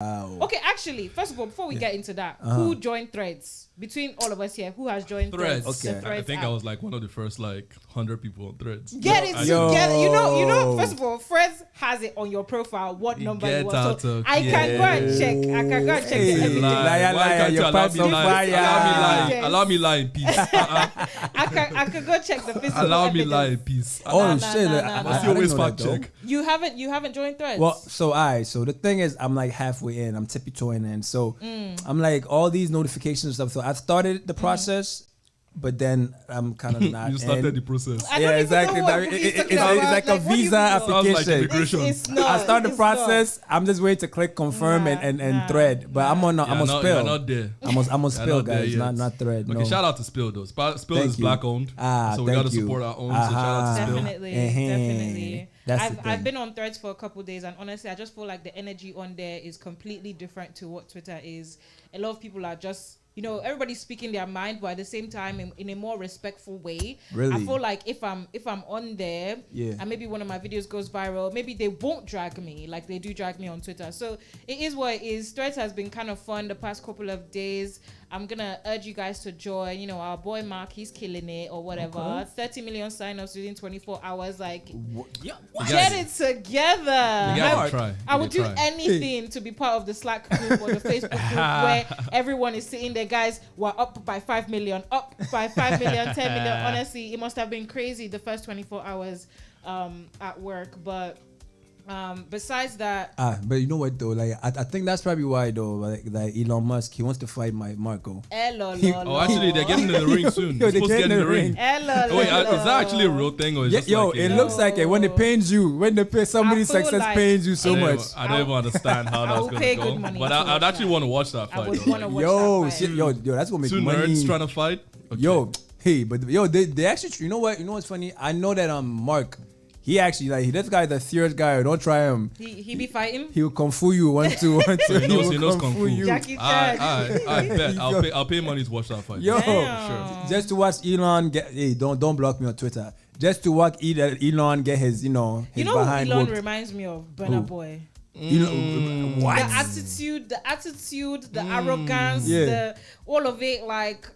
Okay, actually, first of all, before we get into that, who joined Threads? Between all of us here, who has joined Threads? Okay. Threads I think app? I was like one of the first 100 people on Threads. Get it together. You know. First of all, Threads has it on your profile what number it was. So I can go and check. I can go and check everything. Liar, your pants on fire. Allow me lie in peace. I can go check the physical. Allow me evidence. lie in peace. Shit! What's your always fact check? You haven't joined Threads. Well, so the thing is, I'm like halfway in. I'm tippy-toeing in. So I'm like all these notifications and stuff. So I've started the process, but then I'm kind of not. You started the process. Yeah, exactly. It's like a visa application. Sounds like immigration. It's not. I start the It's process. I'm just waiting to click confirm and thread. But I'm on You're spill. not there. I'm on spill, not there guys. yet. Not thread. Okay, No. shout out to Spill though. Spill Thank is you. black owned, so we thank gotta you. support our own. So shout out to Spill. Definitely. That's the I've thing. been on Threads for a couple of days, and honestly, I just feel like the energy on there is completely different to what Twitter is. A lot of people are just, everybody's speaking their mind, but at the same time, in a more respectful way. Really? I feel like if I'm on there, Yeah. and maybe one of my videos goes viral, maybe they won't drag me like they do drag me on Twitter. So it is what it is. Threads has been kind of fun the past couple of days. I'm gonna urge you guys to join. Our boy Mark, he's killing it or whatever. Okay. 30 million signups within 24 hours. Like, Guys, get it together. You gotta try. I would do try. anything to be part of the Slack group or the Facebook group where everyone is sitting there, guys. We're up by 5 million, 10 million. Honestly, it must have been crazy the first 24 hours at work. But besides that, but you know what though? Like I think that's probably why though. Like Elon Musk, he wants to fight Marco. Oh, actually, they're getting in the ring soon. Yo, They're supposed to get in the ring. Oh, wait, is that actually a real thing or is just like it looks like it when they pains you, when they pay somebody's I feel success like- pains you so much. I don't even understand how that's will gonna pay go. good money But to I'd watch actually that. want to watch that I fight. would though. want to watch Yo, that fight. shit, yo, that's gonna make Two money. nerds trying to fight. Okay. Yo, hey, but they actually, you know what's funny? I know that Mark, he actually this guy, the serious guy. Don't try him. He be fighting. He will kung fu you 1 2 1 2. He knows kung fu. you. Jackie Chan. I bet I'll pay money to watch that fight. Yo, Damn. just to watch Elon get. Hey, don't block me on Twitter. Just to watch Elon get his his You know who behind Elon whooped. reminds me of? Burna Boy. What? The attitude, the arrogance, Yeah. all of it, like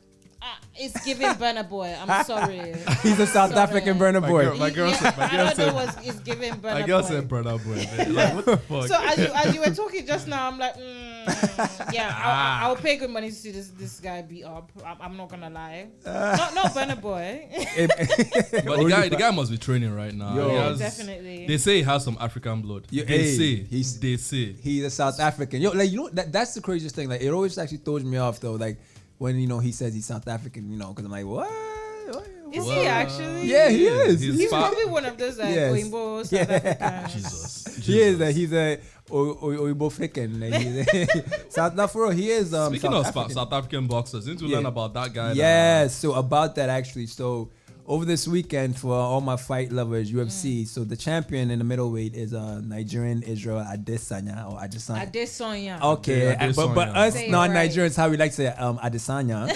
it's giving Burna Boy. I'm sorry. He's a South African Burner Boy. My girl said, I don't know what is giving Burna my girl Boy. said, brother boy. Man. Like, what the fuck? So as you were talking just now, I'm like, yeah, I'll pay good money to see this guy beat up. I'm not gonna lie. Not Burna Boy. But the guy must be training right now. Yo. He has- Definitely. They say he has some African blood. Yeah, They hey, say. He's a South African. Yo, that's the craziest thing. Like it always actually throws me off though. Like when he says he's South African, because I'm like, what? Is he actually? Yeah, he is. He's probably one of those Yes. Oimbo South Africans. Jesus. He is. He's a Oibo African. South for real, he is. Speaking South of African. South African boxers, didn't we learn about that guy? Yes. So about that actually. So over this weekend for all my fight lovers, UFC. So the champion in the middleweight is Nigerian Israel Adesanya or Adesanya. Adesanya. Okay, Yeah, but Adesanya. us Say it non-Nigerians, how we like to say Adesanya.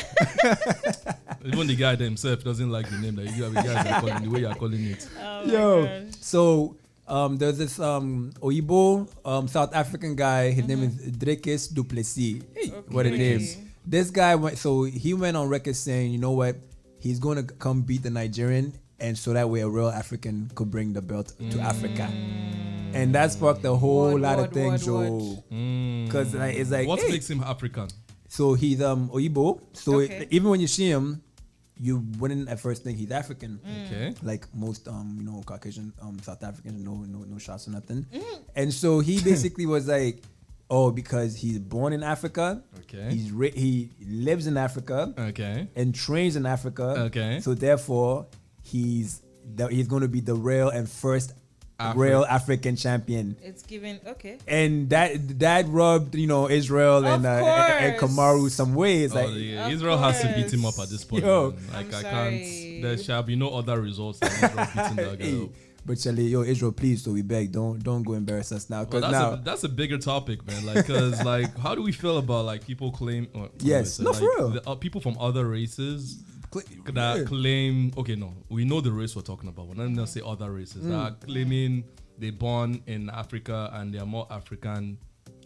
Even the guy himself doesn't like the name that you guys are calling the way you are calling it. Oh my Yo, gosh. so there's this Oyibo South African guy. His name is Drekes Duplessis. What a name! This guy he went on record saying, you know what, he's going to come beat the Nigerian, and so that way a real African could bring the belt to Africa. And that sparked a whole lot of things, yo. Because it's like, What hey. makes him African? So he's Oyibo. So Okay. even when you see him, you wouldn't at first think he's African. Okay. Like most Caucasian South Africans, no shots or nothing. And so he basically was like, oh, because he's born in Africa. Okay. He lives in Africa. Okay. And trains in Africa. Okay. So therefore, he's going to be the real and first real African champion. It's given okay. And that rubbed Israel and course. Kamaru some ways. Like Israel has to beat him up at this point. Yo. Man. Like I'm I sorry. can't. There shall be no other results than Israel beating that guy up. But Charlie, Israel, please, so we beg, don't go embarrass us now. Because Well, that's a bigger topic, man. Like, cause like, how do we feel about like people claim? Yes. No, for real. People from other races that claim. Okay, no, we know the race we're talking about. We're not gonna say other races that are claiming they're born in Africa and they are more African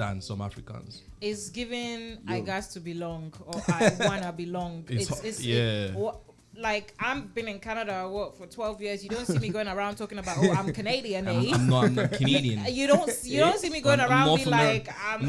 than some Africans. It's given I got to belong or I wanna belong. Like I've been in Canada for 12 years. You don't see me going around talking about I'm Canadian. I'm not Canadian. You don't see me going around being like I'm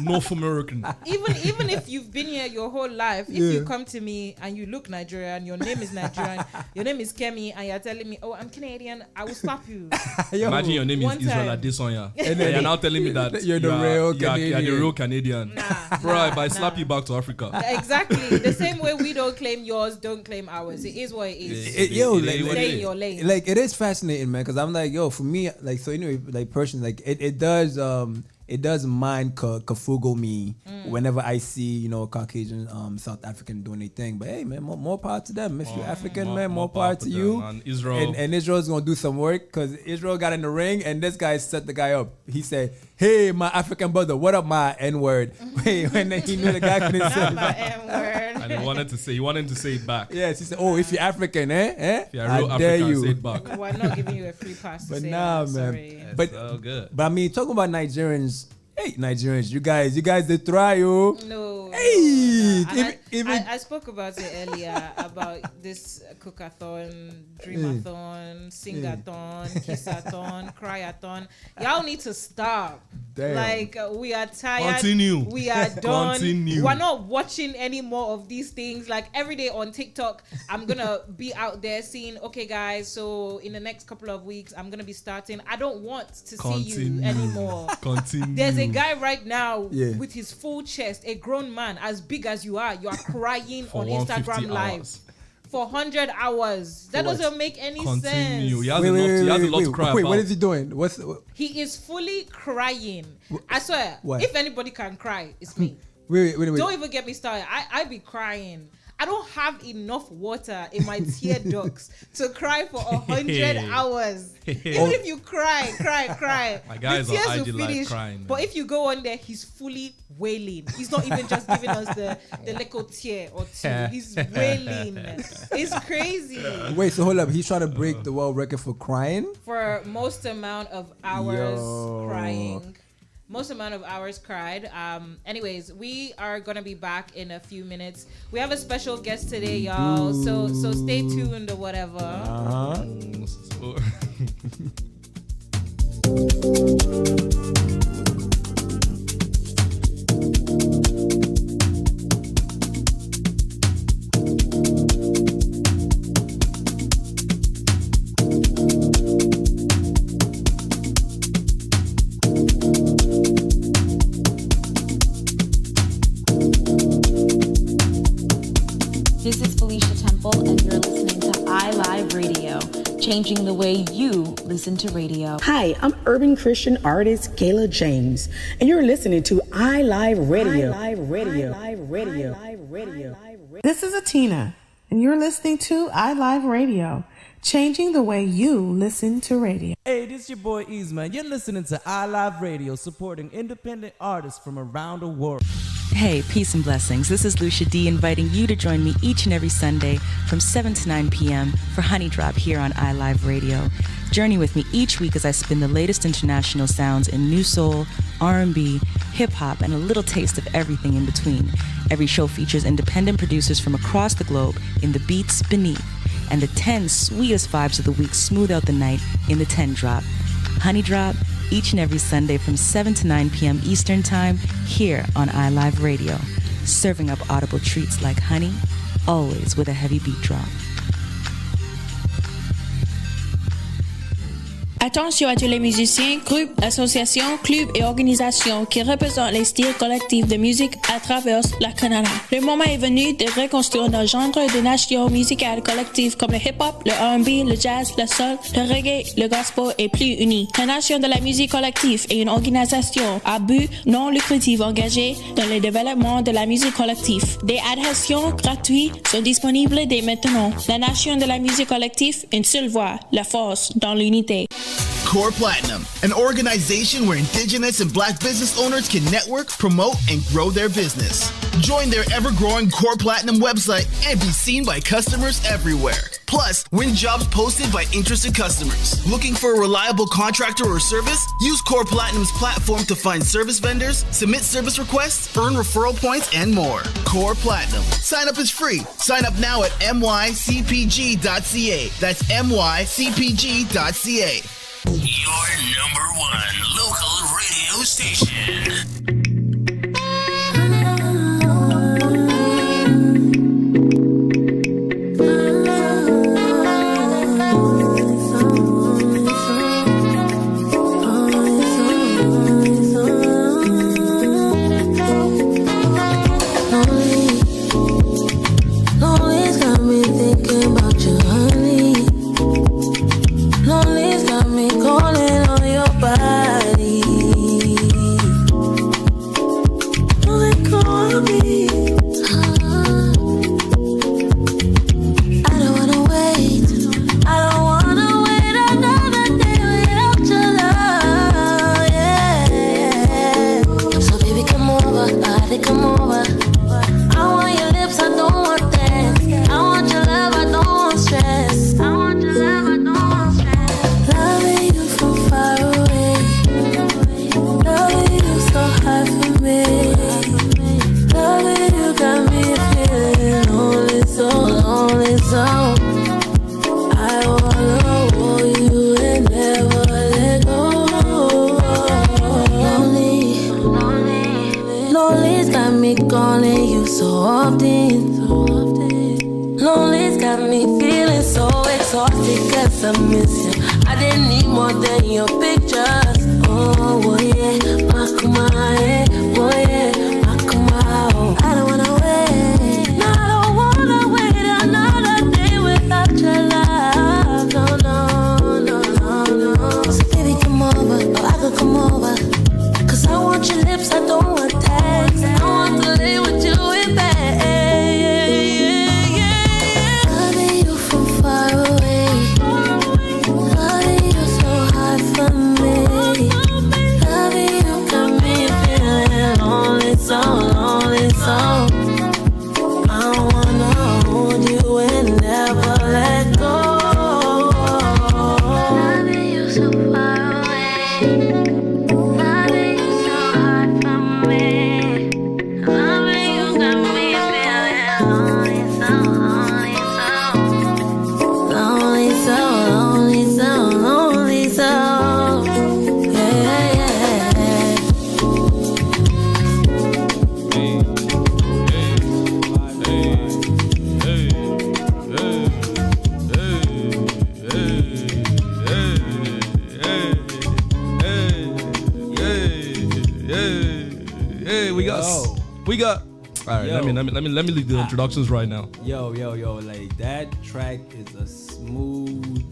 North American. Even if you've been here your whole life, if you come to me and you look Nigerian, your name is Nigerian, your name is Kemi, and you're telling me, I'm Canadian, I will stop you. Imagine your name is Israel Adesanya, and you're now telling me that you're the real Canadian. You're the real Canadian. Bro, if I slap you back to Africa. Exactly. The same way we don't claim yours, don't claim ours. It is what it is. Stay in your lane. Like it is fascinating, man. Because I'm like, for me, like, so anyway, like personally, like it does mind kafugo me whenever I see a Caucasian South African doing their thing. But hey, man, more power to them. If you're African, man, more power to you. And Israel and Israel's gonna do some work because Israel got in the ring and this guy set the guy up. He said, "Hey, my African brother, what up, my N-word?" Wait, when he knew the guy couldn't say my N-word. And he wanted to say it back. Yes, he said, "Oh, if you're African, if you're real I dare African, you." say it back. We're not giving you a free pass. But to say nah, that. man. Sorry. But so good. But I mean, talking about Nigerians. Hey, Nigerians, you guys, they try, yo. No. Hey, I spoke about it earlier about this cookathon, dreamathon, singathon, kissathon, cryathon. Y'all need to stop. Damn. Like we are tired. Continue. We are done. Continue. We're not watching any more of these things. Like every day on TikTok, I'm gonna be out there seeing. Okay, guys. So in the next couple of weeks, I'm gonna be starting. I don't want to see you anymore. Continue. There's a guy right now with his full chest, a grown man as big as you are crying on Instagram Live for 100 hours. That doesn't make any sense. He has a lot to cry about. What is he doing? He is fully crying. I swear, if anybody can cry, it's me. Wait. Don't even get me started. I be crying. I don't have enough water in my tear ducts to cry for 100 hours. Even if you cry, my guys the tears on will ILive finish. crying. But if you go on there, he's fully wailing. He's not even just giving us the little tear or two. He's wailing. It's crazy. Wait, so hold up. He's trying to break the world record for crying? For most amount of hours crying. Most amount of hours cried. Anyways, we are gonna be back in a few minutes. We have a special guest today, y'all. So stay tuned or whatever. This is Felicia Temple, and you're listening to ILive Radio, changing the way you listen to radio. Hi, I'm urban Christian artist Kayla James, and you're listening to ILive Radio. This is Atina, and you're listening to ILive Radio, changing the way you listen to radio. Hey, this is your boy Easeman. You're listening to ILive Radio, supporting independent artists from around the world. Hey, peace and blessings. This is Lucia D inviting you to join me each and every Sunday from 7 to 9 p.m. for Honey Drop here on ILive Radio. Journey with me each week as I spin the latest international sounds in new soul, R&B, hip-hop, and a little taste of everything in between. Every show features independent producers from across the globe in the beats beneath, and the 10 sweetest vibes of the week smooth out the night in the 10 Drop. Honey Drop, each and every Sunday from 7 to 9 p.m. Eastern Time here on ILive Radio, serving up audible treats like honey, always with a heavy beat drop. Attention à tous les musiciens, groupes, associations, clubs et organisations qui représentent les styles collectifs de musique à travers le Canada. Le moment est venu de reconstruire nos genres de nations musicales collectives comme le hip-hop, le R&B, le jazz, le soul, le reggae, le gospel et plus unis. La Nation de la musique collective est une organisation à but non lucratif engagée dans le développement de la musique collective. Des adhésions gratuites sont disponibles dès maintenant. La Nation de la musique collective, une seule voix, la force dans l'unité. Core Platinum, an organization where Indigenous and Black business owners can network, promote, and grow their business. Join their ever-growing Core Platinum website and be seen by customers everywhere. Plus, win jobs posted by interested customers. Looking for a reliable contractor or service? Use Core Platinum's platform to find service vendors, submit service requests, earn referral points, and more. Core Platinum. Sign up is free. Sign up now at mycpg.ca. That's mycpg.ca. Your number one local radio station. Let me leave the introductions right now. Yo, like that track is a smooth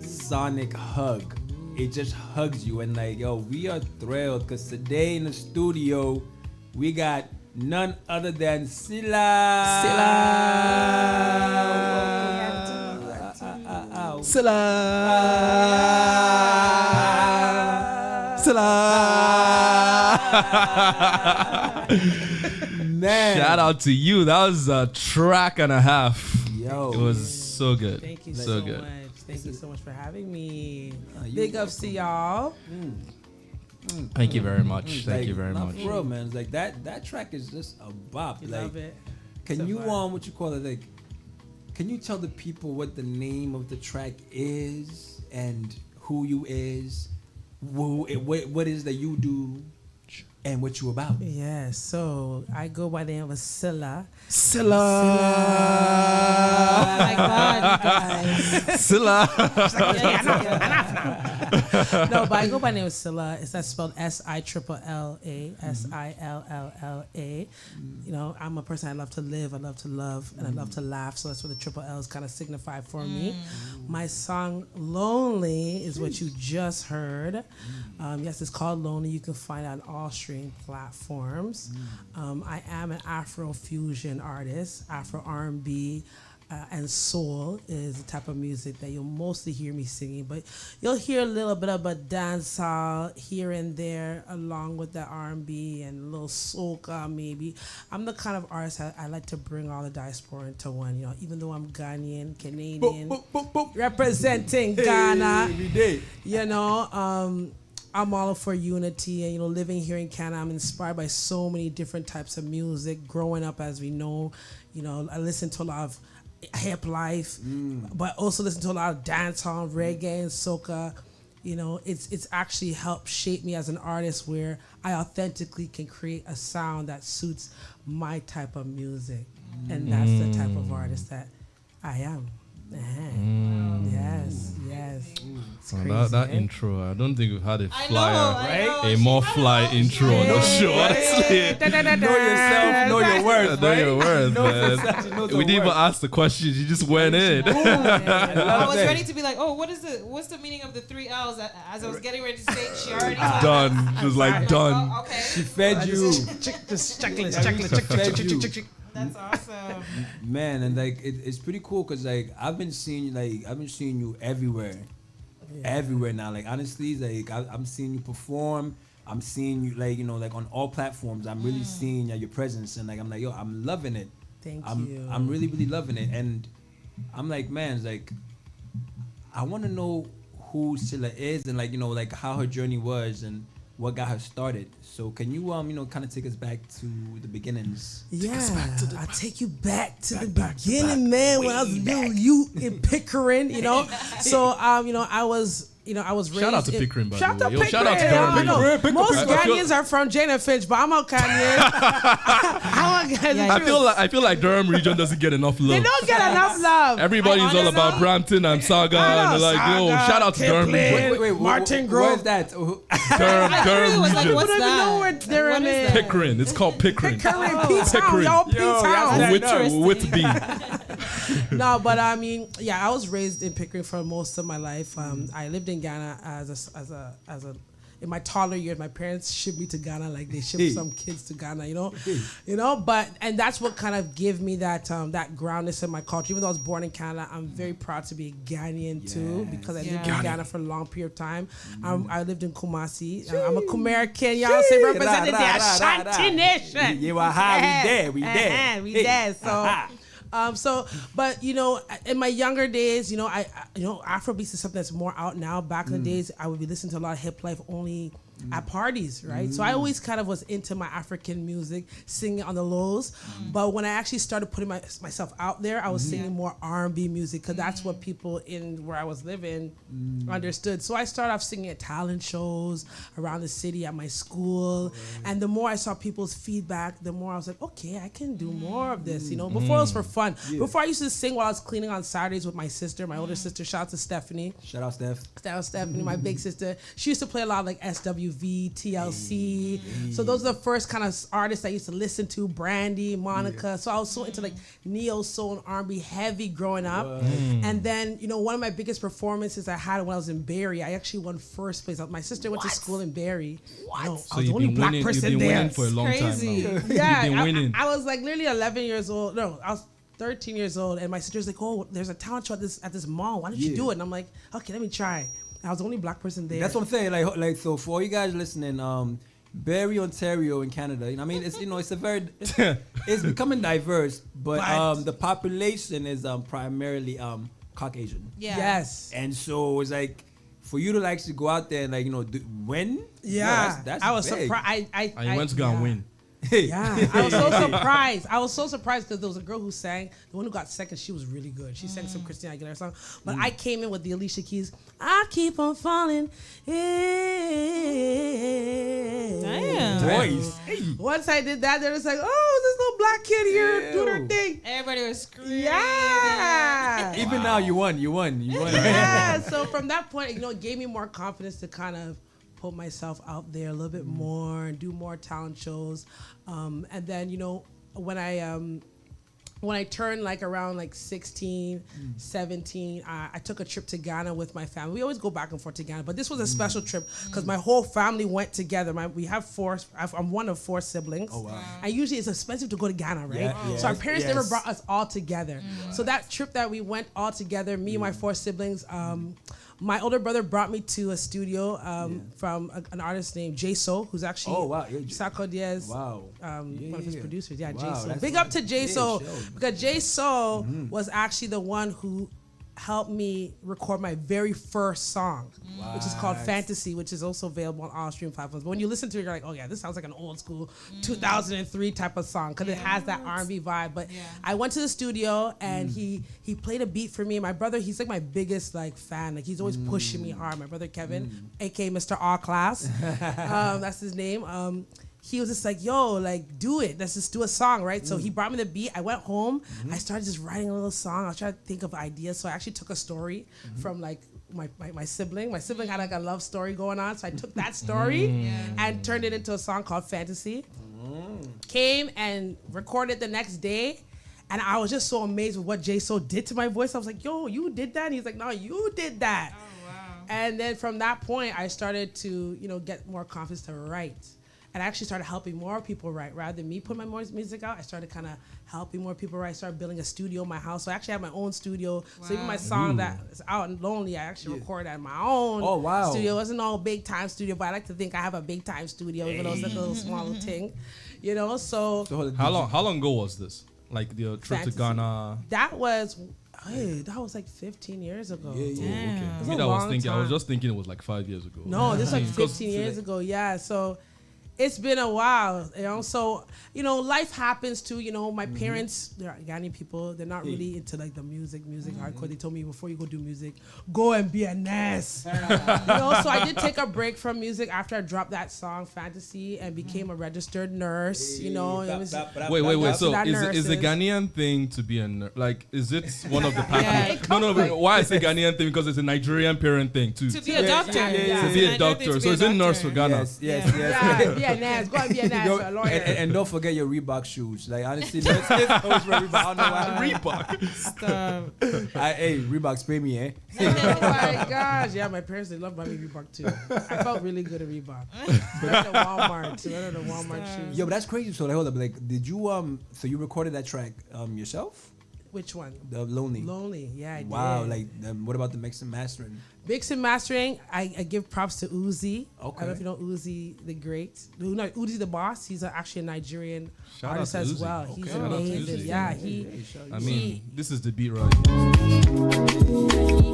sonic hug. It just hugs you and like, yo, we are thrilled because today in the studio we got none other than Silla. Man. Shout out to you. That was a track and a half. Yo, it was so good. Thank you so much. Thank you so much for having me. Big ups to y'all. Thank you very much. Thank you very much. For real, man. It's like that track is just a bop. You like, love it. Can you what you call it? Like, can you tell the people what the name of the track is and who you is, what is that you do? And what you about? Yeah, so I go by the name of Silla. Oh my God, you guys. Silla. No, but I go by the name of Silla. It's that spelled S-I-L-L-A, S-I-L-L-L-A. You know, I'm a person, I love to live, I love to love, and I love to laugh. So that's what the triple L's kind of signify for me. My song Lonely is what you just heard. Yes, it's called Lonely. You can find it on all streaming platforms. I am an Afro fusion artist, Afro R&B. and soul is the type of music that you'll mostly hear me singing, but you'll hear a little bit of a dancehall here and there along with the R&B and a little soca maybe. I'm the kind of artist I like to bring all the diaspora into one, you know, even though I'm Ghanaian, Canadian, representing Ghana, every day. you know, I'm all for unity, and you know, living here in Canada, I'm inspired by so many different types of music. Growing up, as we know, you know, I listen to a lot of hip life, but also listen to a lot of dancehall, reggae, and soca. You know, it's actually helped shape me as an artist, where I authentically can create a sound that suits my type of music, and that's the type of artist that I am. Yes. It's crazy, that intro, I don't think we've had a I a more fly intro on the show. Honestly, Know yourself, know your worth. know your right? words, Know man. yourself, know your We didn't even worth. ask the questions. You just went in. I was that. ready to be like, oh, what's the meaning of the 3 L's? As I was getting ready to say, she already told me. Done. She was like, done. Oh, okay. She fed you. Just checklist, checklist. That's awesome. Man, and like it's pretty cool because like I've been seeing you everywhere, everywhere now. Like honestly, like I'm seeing you perform. I'm seeing you like, you know, like on all platforms. I'm really seeing your presence, and like I'm like, yo, I'm loving it. Thank you. you. I'm really loving it, and I'm like, man, it's like I want to know who Scylla is, and like, you know, like how her journey was and what got her started. So can you you know, kind of take us back to the beginnings? Yeah, I'll take you back to the beginning, man, when I was a little youth in Pickering, you know. So, you know, I was raised. Shout out to Pickering, by Shout the out way. to Yo, shout out to Pickering. Durham. Most Ghanaians are from Jane and Finch, but I'm a Ghanaian. I feel like Durham region doesn't get enough love. They don't get enough love. Everybody's all about Brampton and Saga, and they're like, yo, shout out to Durham region. Wait, Martin Grove. Where's that? Durham was like, region. what's I don't even know where they're What in is there. that? Pickering. It's called Pickering. Pickering, P-Town, y'all P-Town. With B. No, but I mean, yeah, I was raised in Pickering for most of my life. I lived in Ghana in my toddler years. My parents shipped me to Ghana like they shipped some kids to Ghana, you know. But that's what kind of gave me that that groundness in my culture. Even though I was born in Canada, I'm very proud to be a Ghanaian too, because I lived in Ghana for a long period of time. I lived in Kumasi. I'm a Kumerican, y'all say, representing the Ashanti nation. We there. We there. So, but you know, in my younger days, you know, Afrobeats is something that's more out now. Back in the days, I would be listening to a lot of hip life only at parties, right? So I always kind of was into my African music, singing on the lows. But when I actually started putting myself out there, I was singing more R&B music, because that's what people in where I was living understood. So I started off singing at talent shows around the city, at my school. And the more I saw people's feedback, the more I was like, okay, I can do more of this, you know? Before it was for fun. Before I used to sing while I was cleaning on Saturdays with my sister, my older sister. Shout out to Stephanie. Shout out Steph. Shout out Stephanie, my big sister. She used to play a lot of like SWV, TLC. So those are the first kind of artists I used to listen to, Brandy, Monica. So I was so into like neo soul and R&B heavy growing up. And then, you know, one of my biggest performances I had when I was in Barrie, I actually won first place. My sister went to school in Barrie. What? No, So I was the you've only been black winning. person You've been there. winning for a long Crazy. time now. Yeah, You've been winning. I was like literally 11 years old. No, I was 13 years old, and my sister's like, "Oh, there's a talent show at this mall. Why don't you do it?" And I'm like, "Okay, let me try." I was the only black person there. That's what I'm saying. Like so for all you guys listening, Barrie, Ontario in Canada. You know, I mean, it's, you know, it's becoming diverse, but the population is primarily Caucasian. Yeah. Yes. And so it's like for you to actually go out there and like, you know, win. Yeah, that's I was big. surprised. And you went to go and win. Yeah, I was so surprised. I was so surprised because there was a girl who sang. The one who got second, she was really good. She sang some Christina Aguilera song. But I came in with the Alicia Keys. I keep on falling. Damn. Voice. Once I did that, they was like, "Oh, this little black kid here doing her thing." Everybody was screaming. Yeah. Even now, you won. Yeah. So from that point, you know, it gave me more confidence to kind of put myself out there a little bit more and do more talent shows. And then, you know, when I when I turned like around like 16, 17, I took a trip to Ghana with my family. We always go back and forth to Ghana, but this was a special trip because my whole family went together. We have four. I'm one of four siblings. Oh wow! And usually it's expensive to go to Ghana, right? Yeah, so our parents never brought us all together. So that trip that we went all together, me and my four siblings. My older brother brought me to a studio from an artist named Jay So, who's actually Sako Diaz, one of his producers. Yeah, Jay So. Big up to Jay So, because Jay So was actually the one who helped me record my very first song, which is called Fantasy, which is also available on all stream platforms. But when you listen to it, you're like, oh yeah, this sounds like an old school 2003 type of song because it has that R&B vibe. But I went to the studio and he played a beat for me. My brother, he's like my biggest like fan. Like he's always pushing me hard. My brother Kevin, aka Mr. All Class, that's his name. He was just like, yo, like, do it. Let's just do a song, right? So he brought me the beat. I went home. I started just writing a little song. I was trying to think of ideas. So I actually took a story from, like, my sibling. My sibling had, like, a love story going on. So I took that story and turned it into a song called Fantasy. Came and recorded the next day. And I was just so amazed with what Jay So did to my voice. I was like, yo, you did that? And he's like, no, you did that. Oh, wow. And then from that point, I started to, get more confidence to write. And I actually started helping more people write. Rather than me put my music out, I started kind of helping more people write. I started building a studio in my house. So I actually have my own studio. Wow. So even my song that is out and lonely, I actually recorded at my own studio. It wasn't all big time studio, but I like to think I have a big time studio, even though it's like a little small thing. So how long ago was this? Like the trip to Ghana? That was like 15 years ago. Yeah. Okay. I was just thinking it was like 5 years ago. No, this was like 15 years ago. Yeah. So it's been a while, So, life happens too. My parents, they're Ghanaian people. They're not really into like the music hardcore. They told me before you go do music, go and be a nurse. So I did take a break from music after I dropped that song Fantasy and became a registered nurse. Wait. So is the Ghanaian thing to be a nurse? Like, is it one of the pathways? No. Why I say Ghanaian thing because it's a Nigerian parent thing too. To be a doctor. To be a doctor. So is it nurse for Ghana? Yes. Be a nurse. Go and be a nurse for a lawyer. And don't forget your Reebok shoes. Like honestly, nurses always wear Reebok. I don't know why. Reebok. Stop. Hey, Reebok, pay me, eh? Oh my gosh. Yeah, my parents, they love buying me Reebok too. I felt really good at Reebok. Better than Walmart shoes. Yo, but that's crazy. So like, hold up. Like, did you so you recorded that track yourself? Which one? The Lonely. Lonely, yeah, I did. Wow, like what about the mix and mastering? Mix and mastering, I give props to Uzi. Okay. I don't know if you know Uzi the Great. No, Uzi the Boss. He's actually a Nigerian Shout artist as well. Okay. He's amazing. Yeah, this is the beat right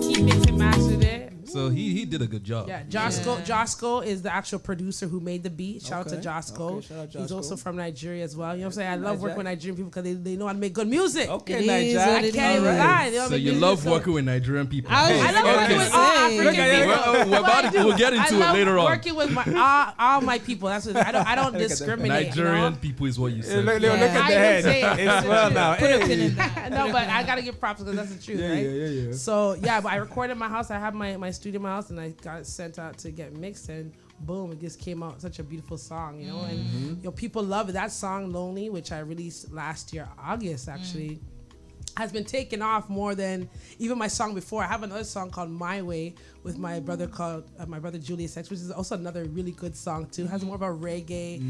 he mixed and mastered it. So he did a good job. Yeah, Josco is the actual producer who made the beat. Shout out to Josco. Okay, shout out Josco. He's also from Nigeria as well. You know what I'm saying? I love working with Nigerian people because they know how to make good music. Okay, Nigeria. I can't even lie. So you love working with Nigerian people. I love working with all African people. We'll get into it later on. Working with all my people. That's what I don't discriminate. Nigerian people is what you said. Look at the head. It's well now. Put a pin in that. No, but I gotta give props because that's the truth, right? Yeah. So but I recorded in my house. I have my studio in my house, and I got it sent out to get mixed, and boom, it just came out such a beautiful song, and people love it. That song Lonely, which I released last year August, actually has been taken off more than even my song before. I have another song called My Way with my brother Julius X, which is also another really good song too. It has more of a reggae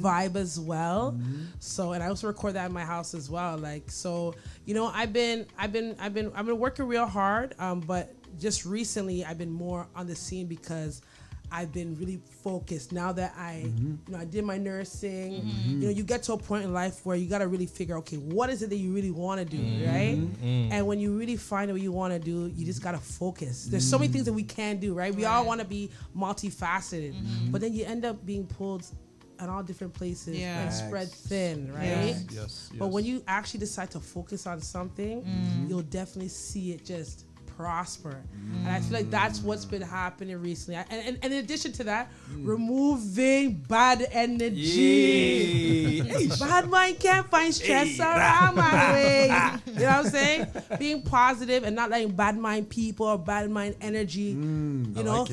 vibe as well. So, and I also record that in my house as well. Like, so, I've been working real hard, but just recently I've been more on the scene because I've been really focused now that I did my nursing. You get to a point in life where you got to really figure, okay, what is it that you really want to do, right? And when you really find what you want to do, you just got to focus. There's so many things that we can do, right? We all want to be multifaceted, but then you end up being pulled at all different places and spread thin, right? Yes. But when you actually decide to focus on something, you'll definitely see it just prosper. And I feel like that's what's been happening recently. And in addition to that, removing bad energy. Bad mind can't find stress around my way. You know what I'm saying? Being positive and not letting bad mind people or bad mind energy,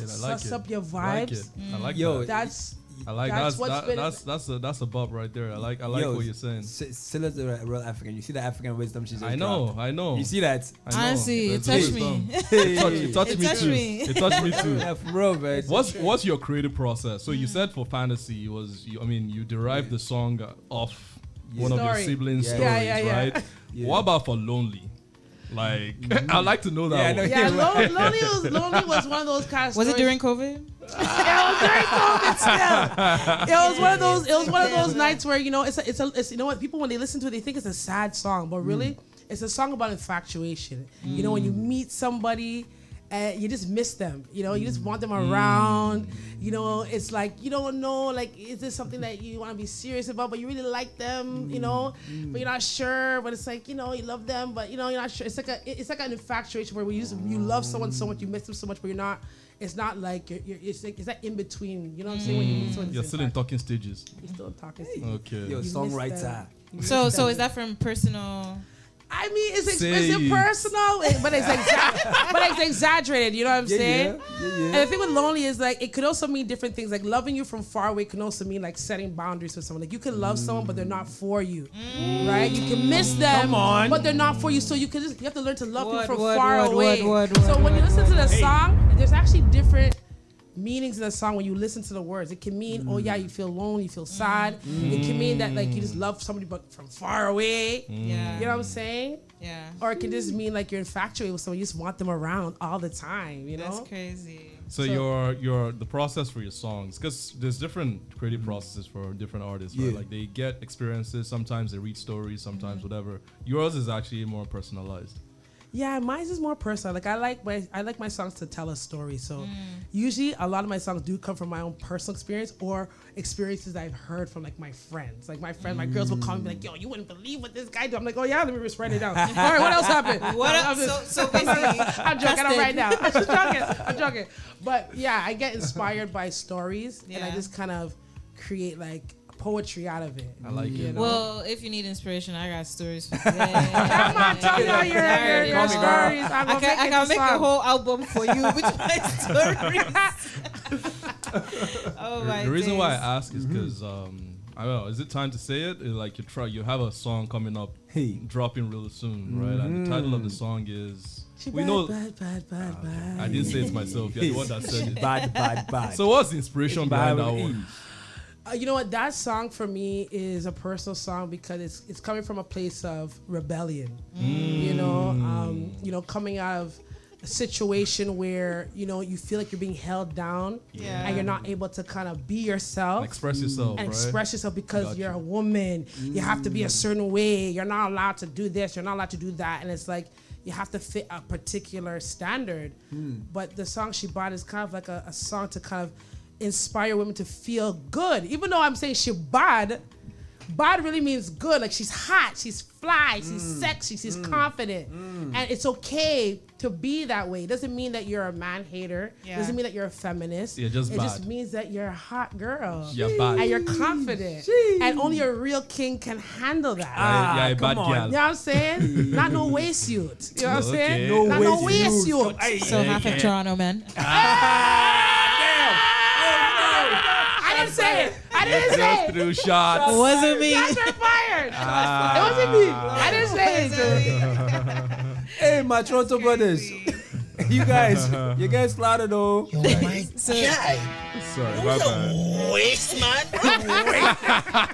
suss up your vibes. I like Yo, that. That's I like That's that's a bop right there. I like what you're saying. Scylla's a real African. You see the African wisdom she's I know. You see that? Honestly, it touched me. It touched me too. It touched me too. Yeah, for real, man. What's your creative process? So you said for fantasy you derived the song off one of your siblings' stories, right? Yeah. What about for Lonely? Like, I'd like to know that. Lonely was one of those kind of Was stories. it during COVID? It was during COVID still. It was one of those nights where, you know, it's you know what, people when they listen to it, they think it's a sad song, but really it's a song about infatuation. You know, when you meet somebody and you just miss them, you know, you just want them around, you know, it's like you don't know, like, is this something that you want to be serious about, but you really like them, you know, but you're not sure, but it's like, you know, you love them, but you know, you're not sure. It's like an infatuation where you love someone so much, you miss them so much, but you're not. It's not like it's that in between, you know what I'm saying? When you meet someone, you're still in talking stages. You're still in talking stages. Okay. You're a songwriter. So is that from personal? I mean, it's personal, but it's exaggerated. You know what I'm saying? Yeah. And the thing with lonely is like it could also mean different things. Like loving you from far away can also mean like setting boundaries with someone. Like you can love someone, but they're not for you, right? You can miss them, but they're not for you. So you have to learn to love people from far away. So when you listen to the song, there's actually different meanings in the song when you listen to the words. It can mean, oh yeah, you feel lonely, you feel sad. It can mean that like you just love somebody but from far away. Yeah. You know what I'm saying? Yeah. Or it can just mean like you're infatuated with someone, you just want them around all the time, you know? That's crazy. So your the process for your songs, because there's different creative processes for different artists, right? Like they get experiences, sometimes they read stories, sometimes whatever. Yours is actually more personalized. Yeah, mine's is more personal. Like I like my songs to tell a story. So usually a lot of my songs do come from my own personal experience or experiences I've heard from like my friends. Like my girls will call me like, yo, you wouldn't believe what this guy did. I'm like, oh yeah, let me just write it down. All right, what else happened? So basically, I'm joking. I'm right now. I'm joking. But yeah, I get inspired by stories and I just kind of create like poetry out of it. I like it. You know? Well, if you need inspiration, I got stories for today. I'm not telling you your stories. I can make a whole album for you with my stories. The reason why I ask is because I don't know. Is it time to say it? Like you have a song coming up, dropping real soon, right? And the title of the song is. Bad. I didn't say it myself. You're the one that said it. Bad. So what's the inspiration behind that one? You know what? That song for me is a personal song because it's coming from a place of rebellion. You know, coming out of a situation where you feel like you're being held down and you're not able to kind of be yourself, express yourself, express yourself because you're a woman. You have to be a certain way. You're not allowed to do this. You're not allowed to do that, and it's like. You have to fit a particular standard. But the song she bought is kind of like a song to kind of inspire women to feel good. Even though I'm saying she bad really means good. Like she's hot, she's fly, she's sexy, she's confident. And it's okay to be that way. It doesn't mean that you're a man hater. It doesn't mean that you're a feminist. It just means that you're a hot girl. You're bad. And you're confident. And only a real king can handle that. Yeah, bad girl. You know what I'm saying? Not no waist suit. You know what I'm saying? No Not no waist waist suit. So half of Toronto men. I didn't say it. Through shots. It wasn't me. Shots were fired. It wasn't me. I didn't say it. Hey, my Toronto brothers. You guys flattered though. Yo, my guy. Sorry, my bad. Waste, man.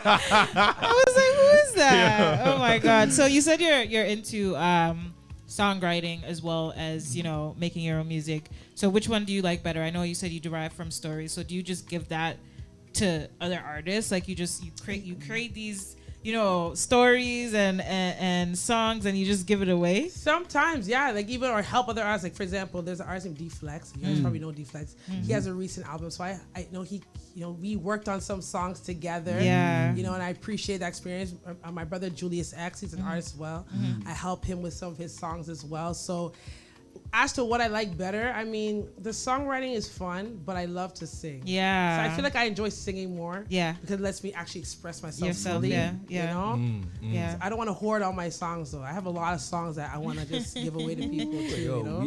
I was like, who is that? Oh my god. So you said you're into songwriting as well as making your own music. So which one do you like better? I know you said you derive from stories. So do you just give that to other artists? Like you create these stories and songs and you just give it away? Sometimes, yeah. Like even or help other artists. Like for example, there's an artist named D-Flex. You guys probably know D-Flex. He has a recent album, so I know we worked on some songs together. Yeah. And I appreciate that experience. My brother Julius X, he's an artist as well. I help him with some of his songs as well. So as to what I like better, I mean, the songwriting is fun, but I love to sing. Yeah. So I feel like I enjoy singing more. Yeah. Because it lets me actually express myself Yourself, fully. yeah. Yeah. So I don't want to hoard all my songs though. I have a lot of songs that I want to just give away to people too.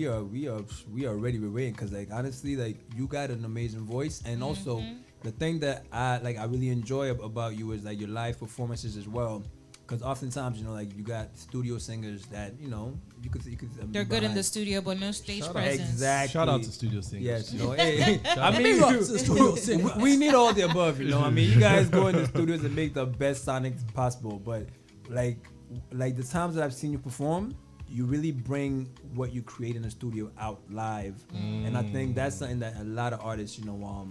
We are ready. We're waiting because like honestly, like you got an amazing voice and also the thing that I really enjoy about you is like your live performances as well. Because oftentimes, you know, like you got studio singers that, you know, you could they're good in the studio, but no stage presence. Exactly. Shout out to studio singers. Yes, you know, hey, I mean, we need all the above, you know. I mean, you guys go in the studios and make the best sonics possible, but like the times that I've seen you perform, you really bring what you create in the studio out live, and I think that's something that a lot of artists, you know,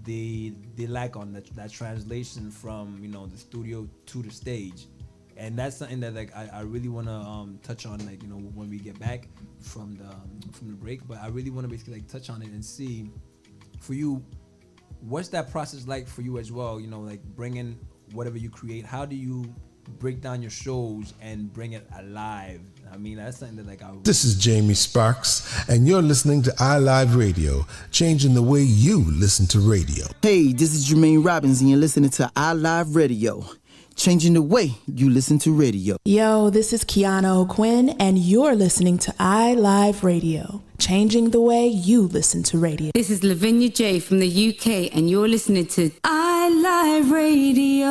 they lack on that translation from, you know, the studio to the stage. And that's something that like I really want to touch on, like, you know, when we get back from the break. But I really want to basically like touch on it and see, for you, what's that process like for you as well? You know, like bringing whatever you create. How do you break down your shows and bring it alive? I mean, that's something that like This is Jamie Sparks, and you're listening to ILive Radio, changing the way you listen to radio. Hey, this is Jermaine Robbins, and you're listening to ILive Radio, changing the way you listen to radio. Yo, this is Kiana O'Quinn, and you're listening to iLive Radio, changing the way you listen to radio. This is Lavinia J from the UK, and you're listening to iLive Radio.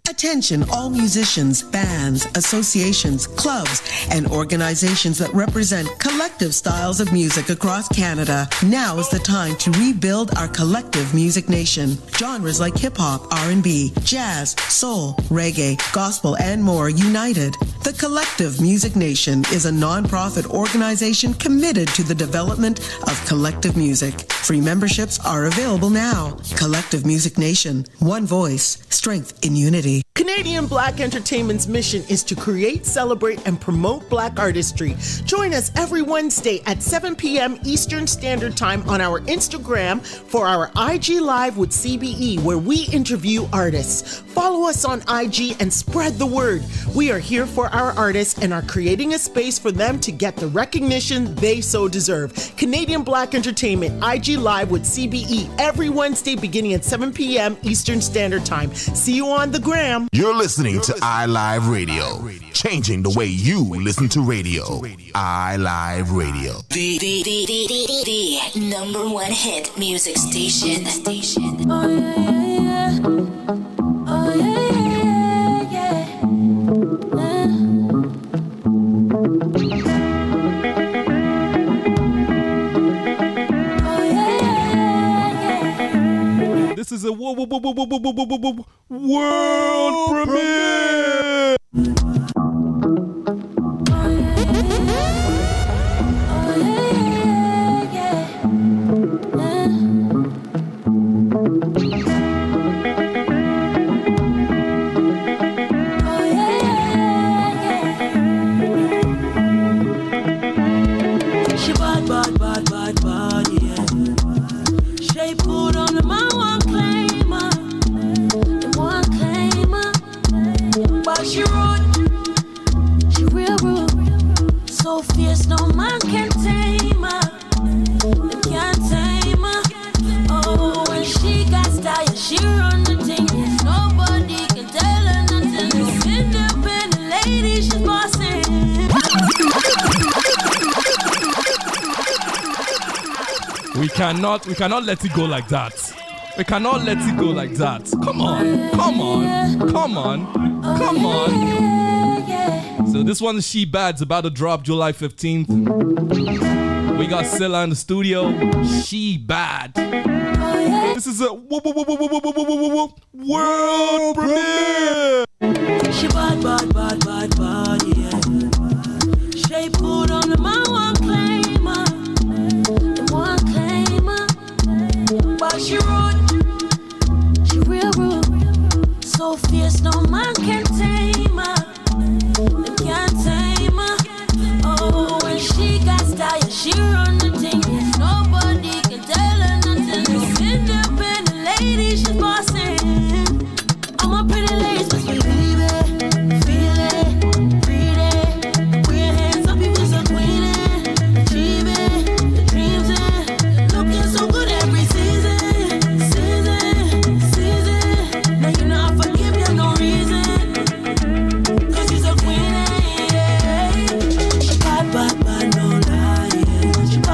Attention, all musicians, bands, associations, clubs, and organizations that represent collective styles of music across Canada. Now is the time to rebuild our collective music nation. Genres like hip-hop, R&B, jazz, soul, reggae, gospel, and more united. The Collective Music Nation is a non-profit organization committed to the development of collective music. Free memberships are available now. Collective Music Nation. One voice. Strength in unity. Canadian Black Entertainment's mission is to create, celebrate, and promote Black artistry. Join us every Wednesday at 7 p.m. Eastern Standard Time on our Instagram for our IG Live with CBE, where we interview artists. Follow us on IG and spread the word. We are here for our artists and are creating a space for them to get the recognition they so deserve. Canadian Black Entertainment, IG Live with CBE, every Wednesday beginning at 7 p.m. Eastern Standard Time. See you on the gram. You're listening to iLive Radio, changing the way you listen to radio. iLive Radio. The number one hit music station. Oh yeah, yeah, yeah. Oh yeah, yeah, yeah. This is a world premiere. She rude, she real rude, so fierce no man can tame her, they can't tame her. Oh, when she got style, she run the thing, yes, nobody can tell her nothing. This independent lady, she's bossing. We cannot let it go like that. We cannot let it go like that. Come on. So this one, She Bad's about to drop July 15th. We got Scylla in the studio. She Bad. This is a world premiere. She bad, yeah. Shape put on the man one claimer. The one claimer. But she rude. She real rude. So fierce no man can tame her. They can't tame her. Oh, when she got style, she run the thing. Yes, nobody can tell her nothing. This independent lady, she's bossing. I'm a pretty lady, but believe it, feel it, read it. Weird hands, some people so queen it, achieve it, the dreams it. Looking so good every season. Now you know I forgive you no reason. Cause she's a queen, yeah. She bad, no lie, yeah. She bad,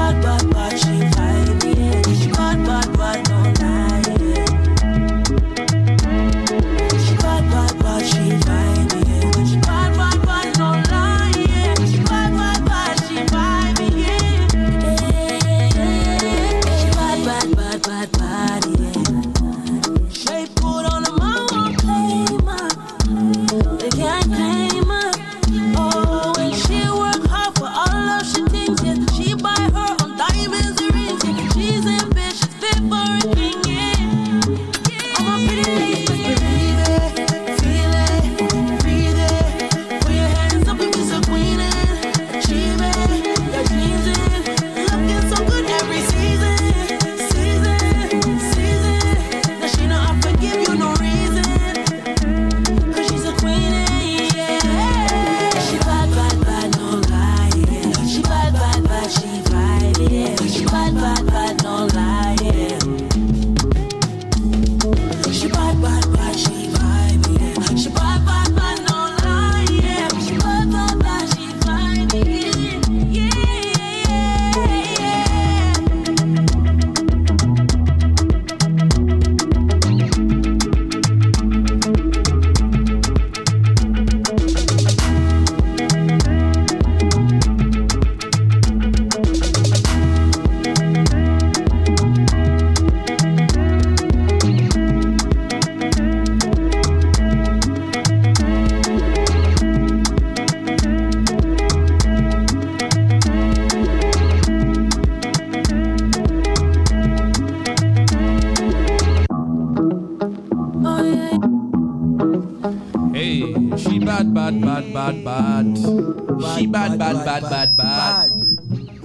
Hey, she bad, bad, bad, bad, bad. She bad, bad, bad, bad, bad.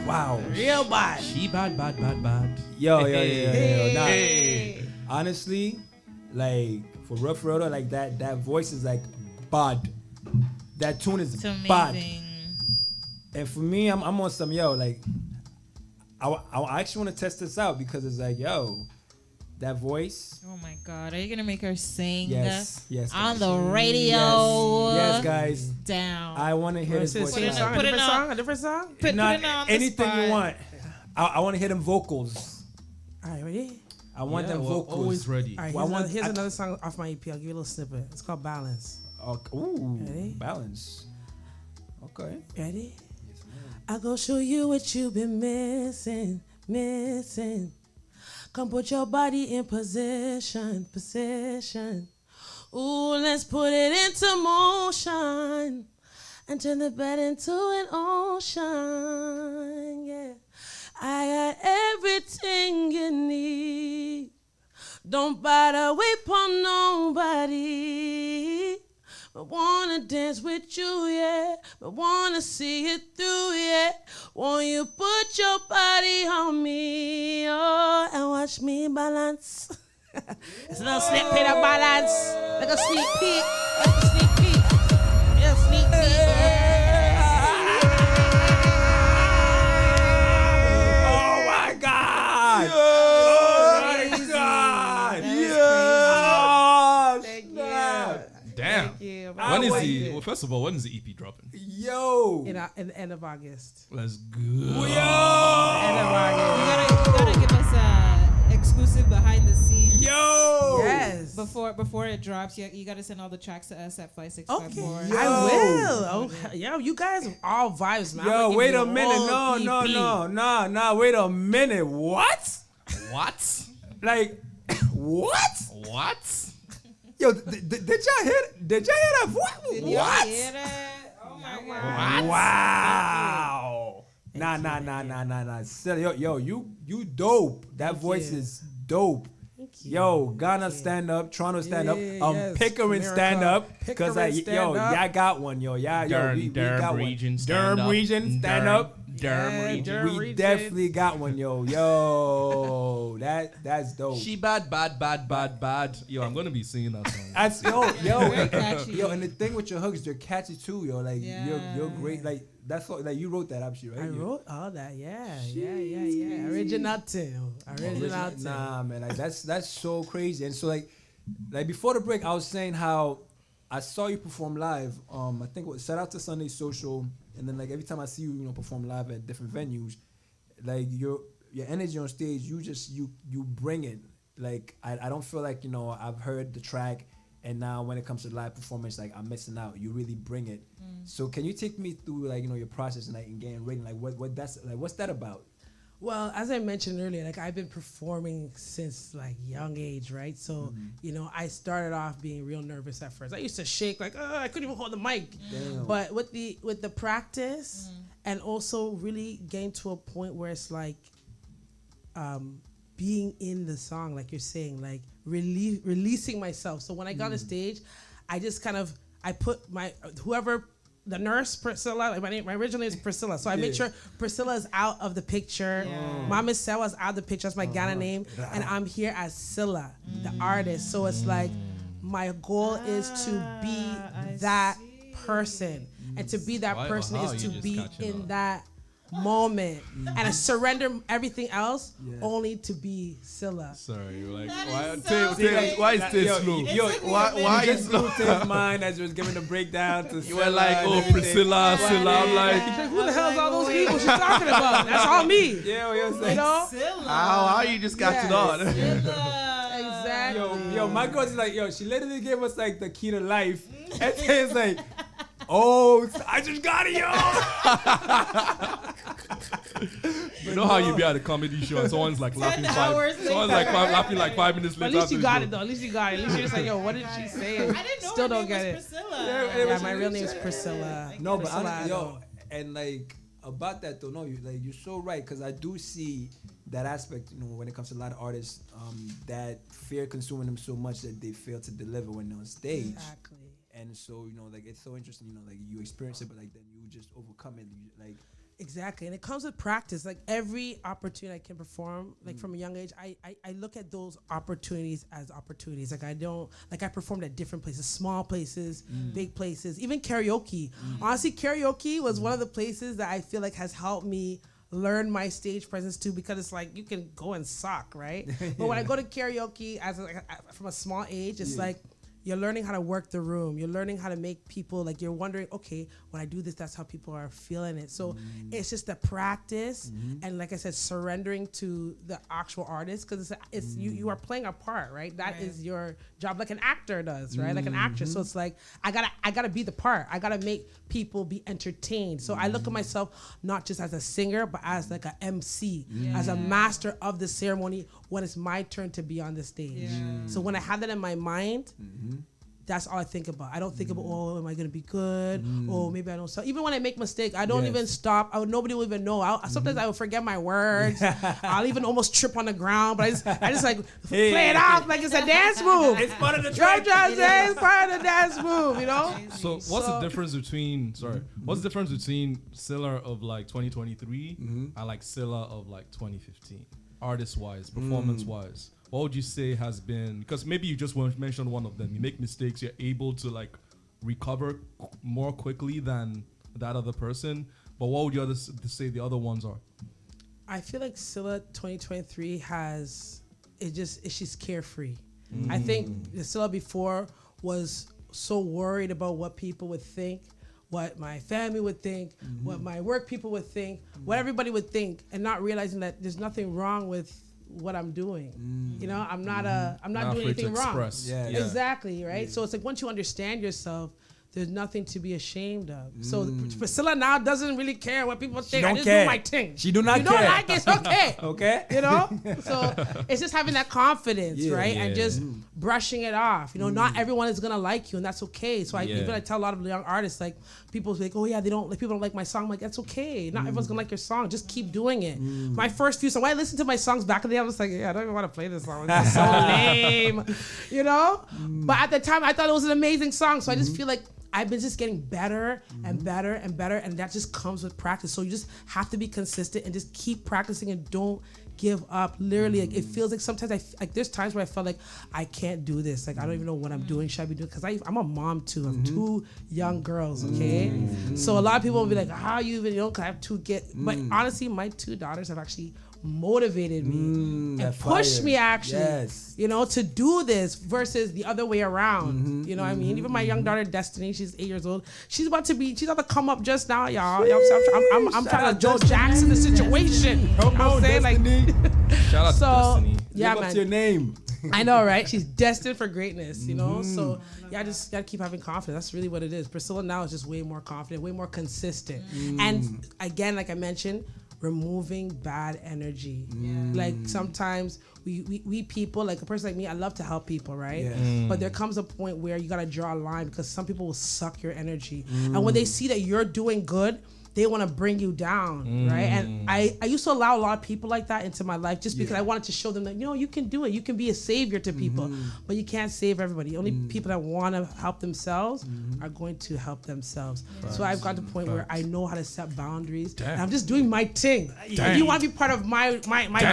Wow. Real bad. She bad, bad, bad, bad. Yo. Nah. Hey. Honestly, like for rough roader, like that voice is like bad. That tune is bad. And for me, I'm on some like I actually want to test this out because it's like that voice. Oh my God! Are you gonna make her sing? Yes, on the radio. Yes, guys. Down. I want to hear this voice. Put it on. A different song. Put it on anything you want. I want to hear them vocals. All right, ready? I want them vocals. Always ready. All right, here's another song off my EP. I'll give you a little snippet. It's called Balance. Ooh, ready? Balance. Okay. Ready? I'll go show you what you've been missing. Come put your body in position. Ooh, let's put it into motion and turn the bed into an ocean. Yeah, I got everything you need. Don't bother wait on nobody. I wanna dance with you, yeah. I wanna see it through, yeah. Won't you put your body on me, oh, and watch me balance. It's a little sneak peek of balance. Like a sneak peek. Yeah, sneak peek. Oh my God! Oh my God! Damn. When is the? Well, first of all, when is the EP dropping? Yo. In the end of August. Let's go. Yo. End of August. You gotta give us exclusive behind the scenes. Yo. Yes. Before it drops, you gotta send all the tracks to us at 5654. Okay. I will. Oh, yeah. You guys are all vibes, man. Yo, wait a minute. No. Wait a minute. What? Like, what? Yo, did y'all hear that voice? Did y'all hear that? Oh my God. Wow. Nah. Yo, you dope. That voice is dope. Yo, Ghana stand up, Toronto stand up, Pickering stand up, cause y'all got one, yo, we got one. Region Durham region stand up. Durham region. We definitely got one, yo. That's dope. She bad. Yo, I'm gonna be singing that song. Yo, and the thing with your hooks, they're catchy too, yo. Like you're great. Like that's all, like you wrote that up, right? I wrote all that, yeah. Original. Nah, man, like that's so crazy. And so like before the break, I was saying how I saw you perform live. I think shout out to Sunday Social, and then like every time I see you, perform live at different venues, like your energy on stage, you bring it. Like I don't feel like I've heard the track, and now when it comes to live performance, like I'm missing out. You really bring it. So can you take me through like your process and getting ready? Like what that's like? What's that about? Well, as I mentioned earlier, like I've been performing since like young age, right? So, I started off being real nervous at first. I used to shake like, I couldn't even hold the mic. Damn. But with the practice and also really getting to a point where it's like being in the song, like you're saying, like releasing myself. So when I got on stage, I just I put the nurse Priscilla, like my original name is Priscilla, so I made sure Priscilla is out of the picture. Mama Sella is out of the picture. That's my Ghana name, and I'm here as Silla, the artist. So it's like my goal is to be that person, and to be that person is to be in that moment and I surrender everything else only to be Silla. Sorry, like why is this slow? Why is slow? His mind as he was giving the breakdown to you were like, Priscilla. I'm like, who the hell is all those people she's talking about? That's all me. Yeah, you're saying Silla. How you just got it on? Exactly. Yo, my girl's like, she literally gave us like the key to life, and then it's like, oh, I just got it, yo. You know how you be at a comedy show and someone's like laughing laughing like 5 minutes later. At least you got it though. At least you got it. At least you're just like, yo, what did she say? I didn't know Still her don't name get was it. Priscilla. Yeah, my real name is Priscilla. No, but Priscilla, and like about that though, no, you're so right, because I do see that aspect, when it comes to a lot of artists, that fear consuming them so much that they fail to deliver when they're on stage. Exactly. And so, like, it's so interesting, like, you experience it, but, like, then you just overcome it, like. Exactly. And it comes with practice. Like, every opportunity I can perform, like, from a young age, I look at those opportunities as opportunities. Like, I performed at different places, small places, big places, even karaoke. Honestly, karaoke was one of the places that I feel like has helped me learn my stage presence too, because it's like you can go and suck, right? But when I go to karaoke from a small age, it's like you're learning how to work the room. You're learning how to make people, like, you're wondering, okay, when I do this, that's how people are feeling it. So it's just a practice. And like I said, surrendering to the actual artist, because it's you are playing a part, right? That is your job, like an actor does, right? Like an actress. So it's like, I gotta be the part. I gotta make people be entertained. So I look at myself not just as a singer, but as like an MC, as a master of the ceremony when it's my turn to be on the stage. So when I have that in my mind, that's all I think about. I don't think about, oh, am I gonna be good? Oh, maybe I don't. So even when I make mistakes, I don't even stop. Nobody will even know. Sometimes I will forget my words. I'll even almost trip on the ground. But I just like play it off like it's a dance move. It's part of the track. It's part of the dance move. So what's the difference between what's the difference between Scylla of like 2023 and like Scylla of like 2015, artist wise, performance wise? What would you say has been, because maybe you just mentioned one of them, you make mistakes, you're able to like recover more quickly than that other person, but what would you say the other ones are? I feel like Scylla 2023 she's carefree. I think the Scylla before was so worried about what people would think, what my family would think, what my work people would think, what everybody would think, and not realizing that there's nothing wrong with what I'm doing. I'm not doing anything wrong. Exactly, right? So it's like, once you understand yourself, there's nothing to be ashamed of. So Priscilla now doesn't really care what people think. I just do my thing. She do not care. You don't like it, it's okay. Okay. So it's just having that confidence, right? And just brushing it off. Not everyone is gonna like you, and that's okay. So I tell a lot of young artists, like, people like, oh yeah, people don't like my song. I'm like, that's okay. Not everyone's gonna like your song. Just keep doing it. My first few songs, when I listened to my songs back in the day, I was like, yeah, I don't even want to play this song. It's so lame, But at the time, I thought it was an amazing song. So I just feel like I've been just getting better and better and better, and that just comes with practice. So you just have to be consistent and just keep practicing and don't give up. Literally, like, it feels like sometimes there's times where I felt like I can't do this. Like, I don't even know what I'm doing. Should I be doing? Because I'm a mom too. I'm two young girls. Okay, so a lot of people will be like, "How you even?" Cause I have two kids. But honestly, my two daughters have actually motivated me and pushed me actually, to do this versus the other way around. You know what I mean? Even my young daughter Destiny, she's 8 years old. She's about to come up just now, y'all. I'm trying to Joe Jackson the situation. I'm saying, like, shout out to Destiny. Yeah, man. What's your name? I know, right? She's destined for greatness, So I just gotta keep having confidence. That's really what it is. Priscilla now is just way more confident, way more consistent, and again, like I mentioned, removing bad energy. Like, sometimes we people, like a person like me, I love to help people, right? But there comes a point where you gotta draw a line, because some people will suck your energy, and when they see that you're doing good, they want to bring you down, right? And I used to allow a lot of people like that into my life, just because I wanted to show them that, you can do it. You can be a savior to people, but you can't save everybody. Only people that want to help themselves are going to help themselves. So I've got to the point where I know how to set boundaries. And I'm just doing my thing. If you want to be part of my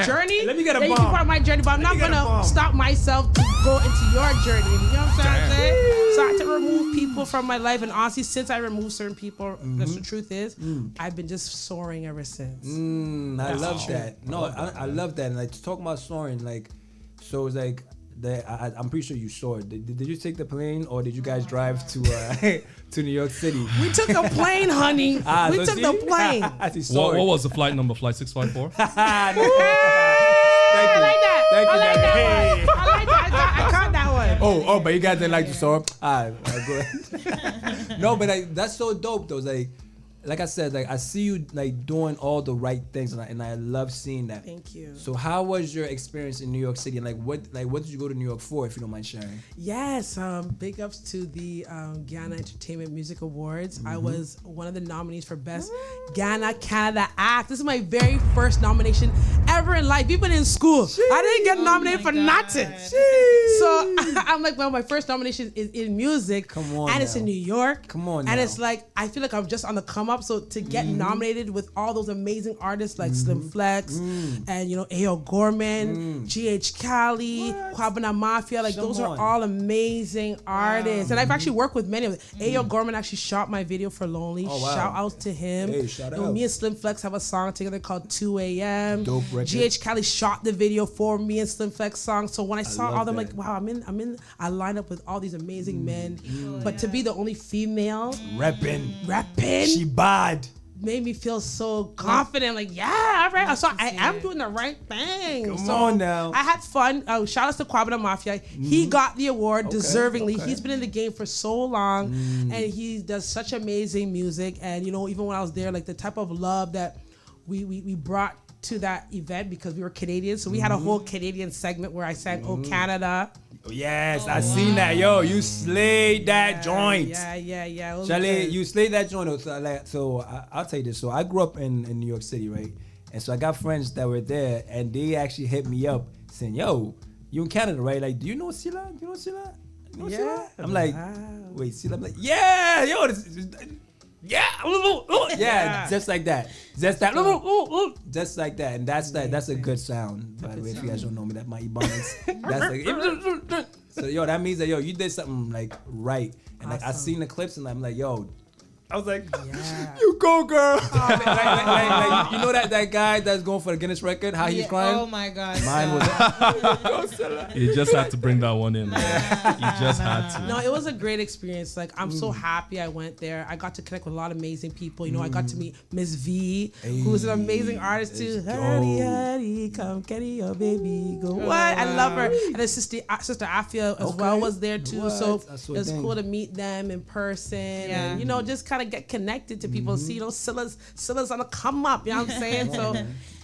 journey, let me get a bomb. You can be part of my journey, but I'm not going to stop myself to go into your journey. You know what I'm saying? So I had to remove people from my life, and honestly, since I removed certain people, that's the truth is, I've been just soaring ever since. I love that. No, I love that. And like, talking about soaring, like, so it's like, I'm pretty sure you soared. Did you take the plane, or did you guys drive to to New York City? We took the plane, honey. We took the plane. What was the flight number? Flight 654? I like that. Thank you, I like that Daddy. one. I like that. I caught that one. Oh, but you guys didn't like to soar? Go ahead. No, but like, that's so dope though. It's like, like I said, like I see you like doing all the right things, and I love seeing that. Thank you. So how was your experience in New York City, and what did you go to New York for, if you don't mind sharing? Yes, big ups to the Ghana Entertainment Music Awards. I was one of the nominees for Best Ghana Canada Act. This is my very first nomination ever in life, even in school. I didn't get nominated for nothing. So I'm like, well, my first nomination is in music. Come on, and it's in New York. Come on, and now. It's like I feel like I'm just on the come up. So to get nominated with all those amazing artists like Slim Flex and Ayo Gorman, GH Cali, Kwabena Mafia, like those are all amazing artists. And I've actually worked with many of them. Ayo Gorman actually shot my video for Lonely. Oh, wow. Shout out to him. Hey, shout out. Me and Slim Flex have a song together called 2 a.m. Dope record. GH Cali shot the video for me and Slim Flex song. So when I saw all them, like, wow, I lined up with all these amazing men. But to be the only female Reppin'. she bad. made me feel so confident. Like, yeah, all right. So I am doing the right thing. Come on now. I had fun. Shout out to Kwabena Mafia. He got the award deservingly. Okay. He's been in the game for so long, and he does such amazing music. And even when I was there, like the type of love that we brought to that event, because we were Canadian, so we had a whole Canadian segment where I sang "Oh Canada." Yes, I seen that. Yo, you slayed that joint. Yeah. Charlie, you slayed that joint. So I'll tell you this. So I grew up in New York City, right? And so I got friends that were there, and they actually hit me up saying, "Yo, you in Canada, right? Like, do you know Sila? Do you know Sila? Sila?" I'm like, "Wait, Sila?" I'm like, "Yeah, yo, yeah, just like that, just like that, and that's a good sound. By the way, if you guys don't know me, that's my Ebonics. That's like, so that means that you did something like right, and like I seen the clips, and I'm like, I was like, you go, girl. Like, you know that guy that's going for the Guinness record, how he's crying? Oh my God. Mine was You just had to bring that one in. You just had to. No, it was a great experience. Like, I'm so happy I went there. I got to connect with a lot of amazing people. I got to meet Miss V, who's an amazing artist too. Honey, come carry your baby. Go. What? I love her. And then sister Afia as well was there too. What? So it was cool to meet them in person. Yeah. And, just kind of get connected to people and see, Silla's on the come up, you know what I'm saying? So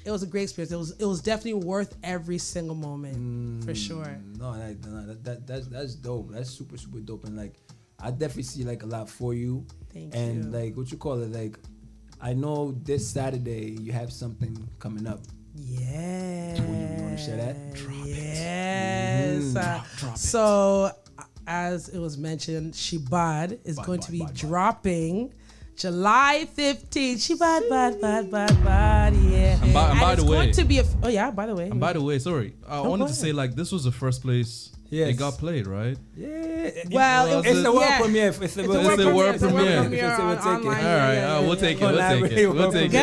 it was a great experience. It was definitely worth every single moment, for sure. No, that's dope. That's super, super dope. And like, I definitely see like a lot for you. Thank and you. And like, what you call it? Like, I know this Saturday you have something coming up. Yeah. You want to share that? Drop it. Drop it. So, as it was mentioned, Shibad is going to be dropping July 15th. Shibad, yeah. And by the way, going to be by the way. And by the way, sorry, I wanted to say, like, this was the first place it got played, right? Yeah. Well, it's the world premiere. It's the world premiere. Online. All right, we'll take it. We'll take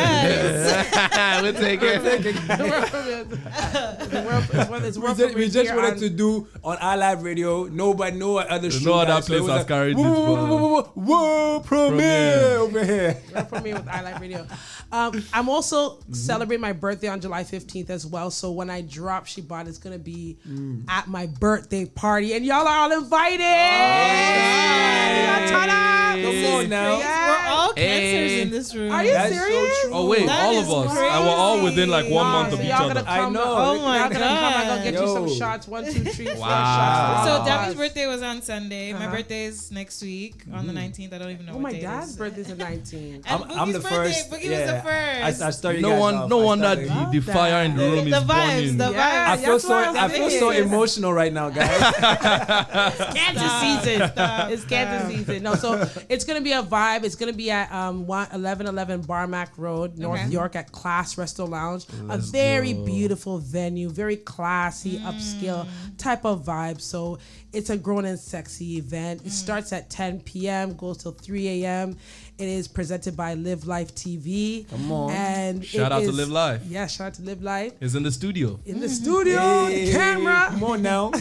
it. We just wanted to do on iLive Radio. No other show. No other place has carried this. World premiere over here. World premiere with iLive Radio. I'm also celebrating my birthday on July 15th as well. So when I drop Shibad, it's gonna be at my birthday party, and y'all are all invited. Come on now. We're all cancers in this room. Are you serious? So true. Oh wait, all of us. And we're all within like 1 month of each other. I know. Oh my God. I'm gonna get you some Yo. shots. 1, 2, 3, 4 Wow. shots. So Davi's birthday was on Sunday. My birthday is next week on the 19th. I don't even know what my day it dad's is. birthday's the 19th. I'm the first. Boogie was the first. I started. No one that the fire in the room is burning. The vibes. I feel so emotional right now, guys. It's cancer season. It's cancer season. No, so it's gonna be a vibe. It's gonna be at 1111 Barmack Road, North York, at Class Resto Lounge. A very beautiful venue, very classy, upscale type of vibe. So it's a grown and sexy event. It starts at 10 p.m., goes till 3 a.m. It is presented by Live Life TV. Come on. And shout out to Live Life. Yeah, shout out to Live Life. It's in the studio. In the studio, the camera. Come on now.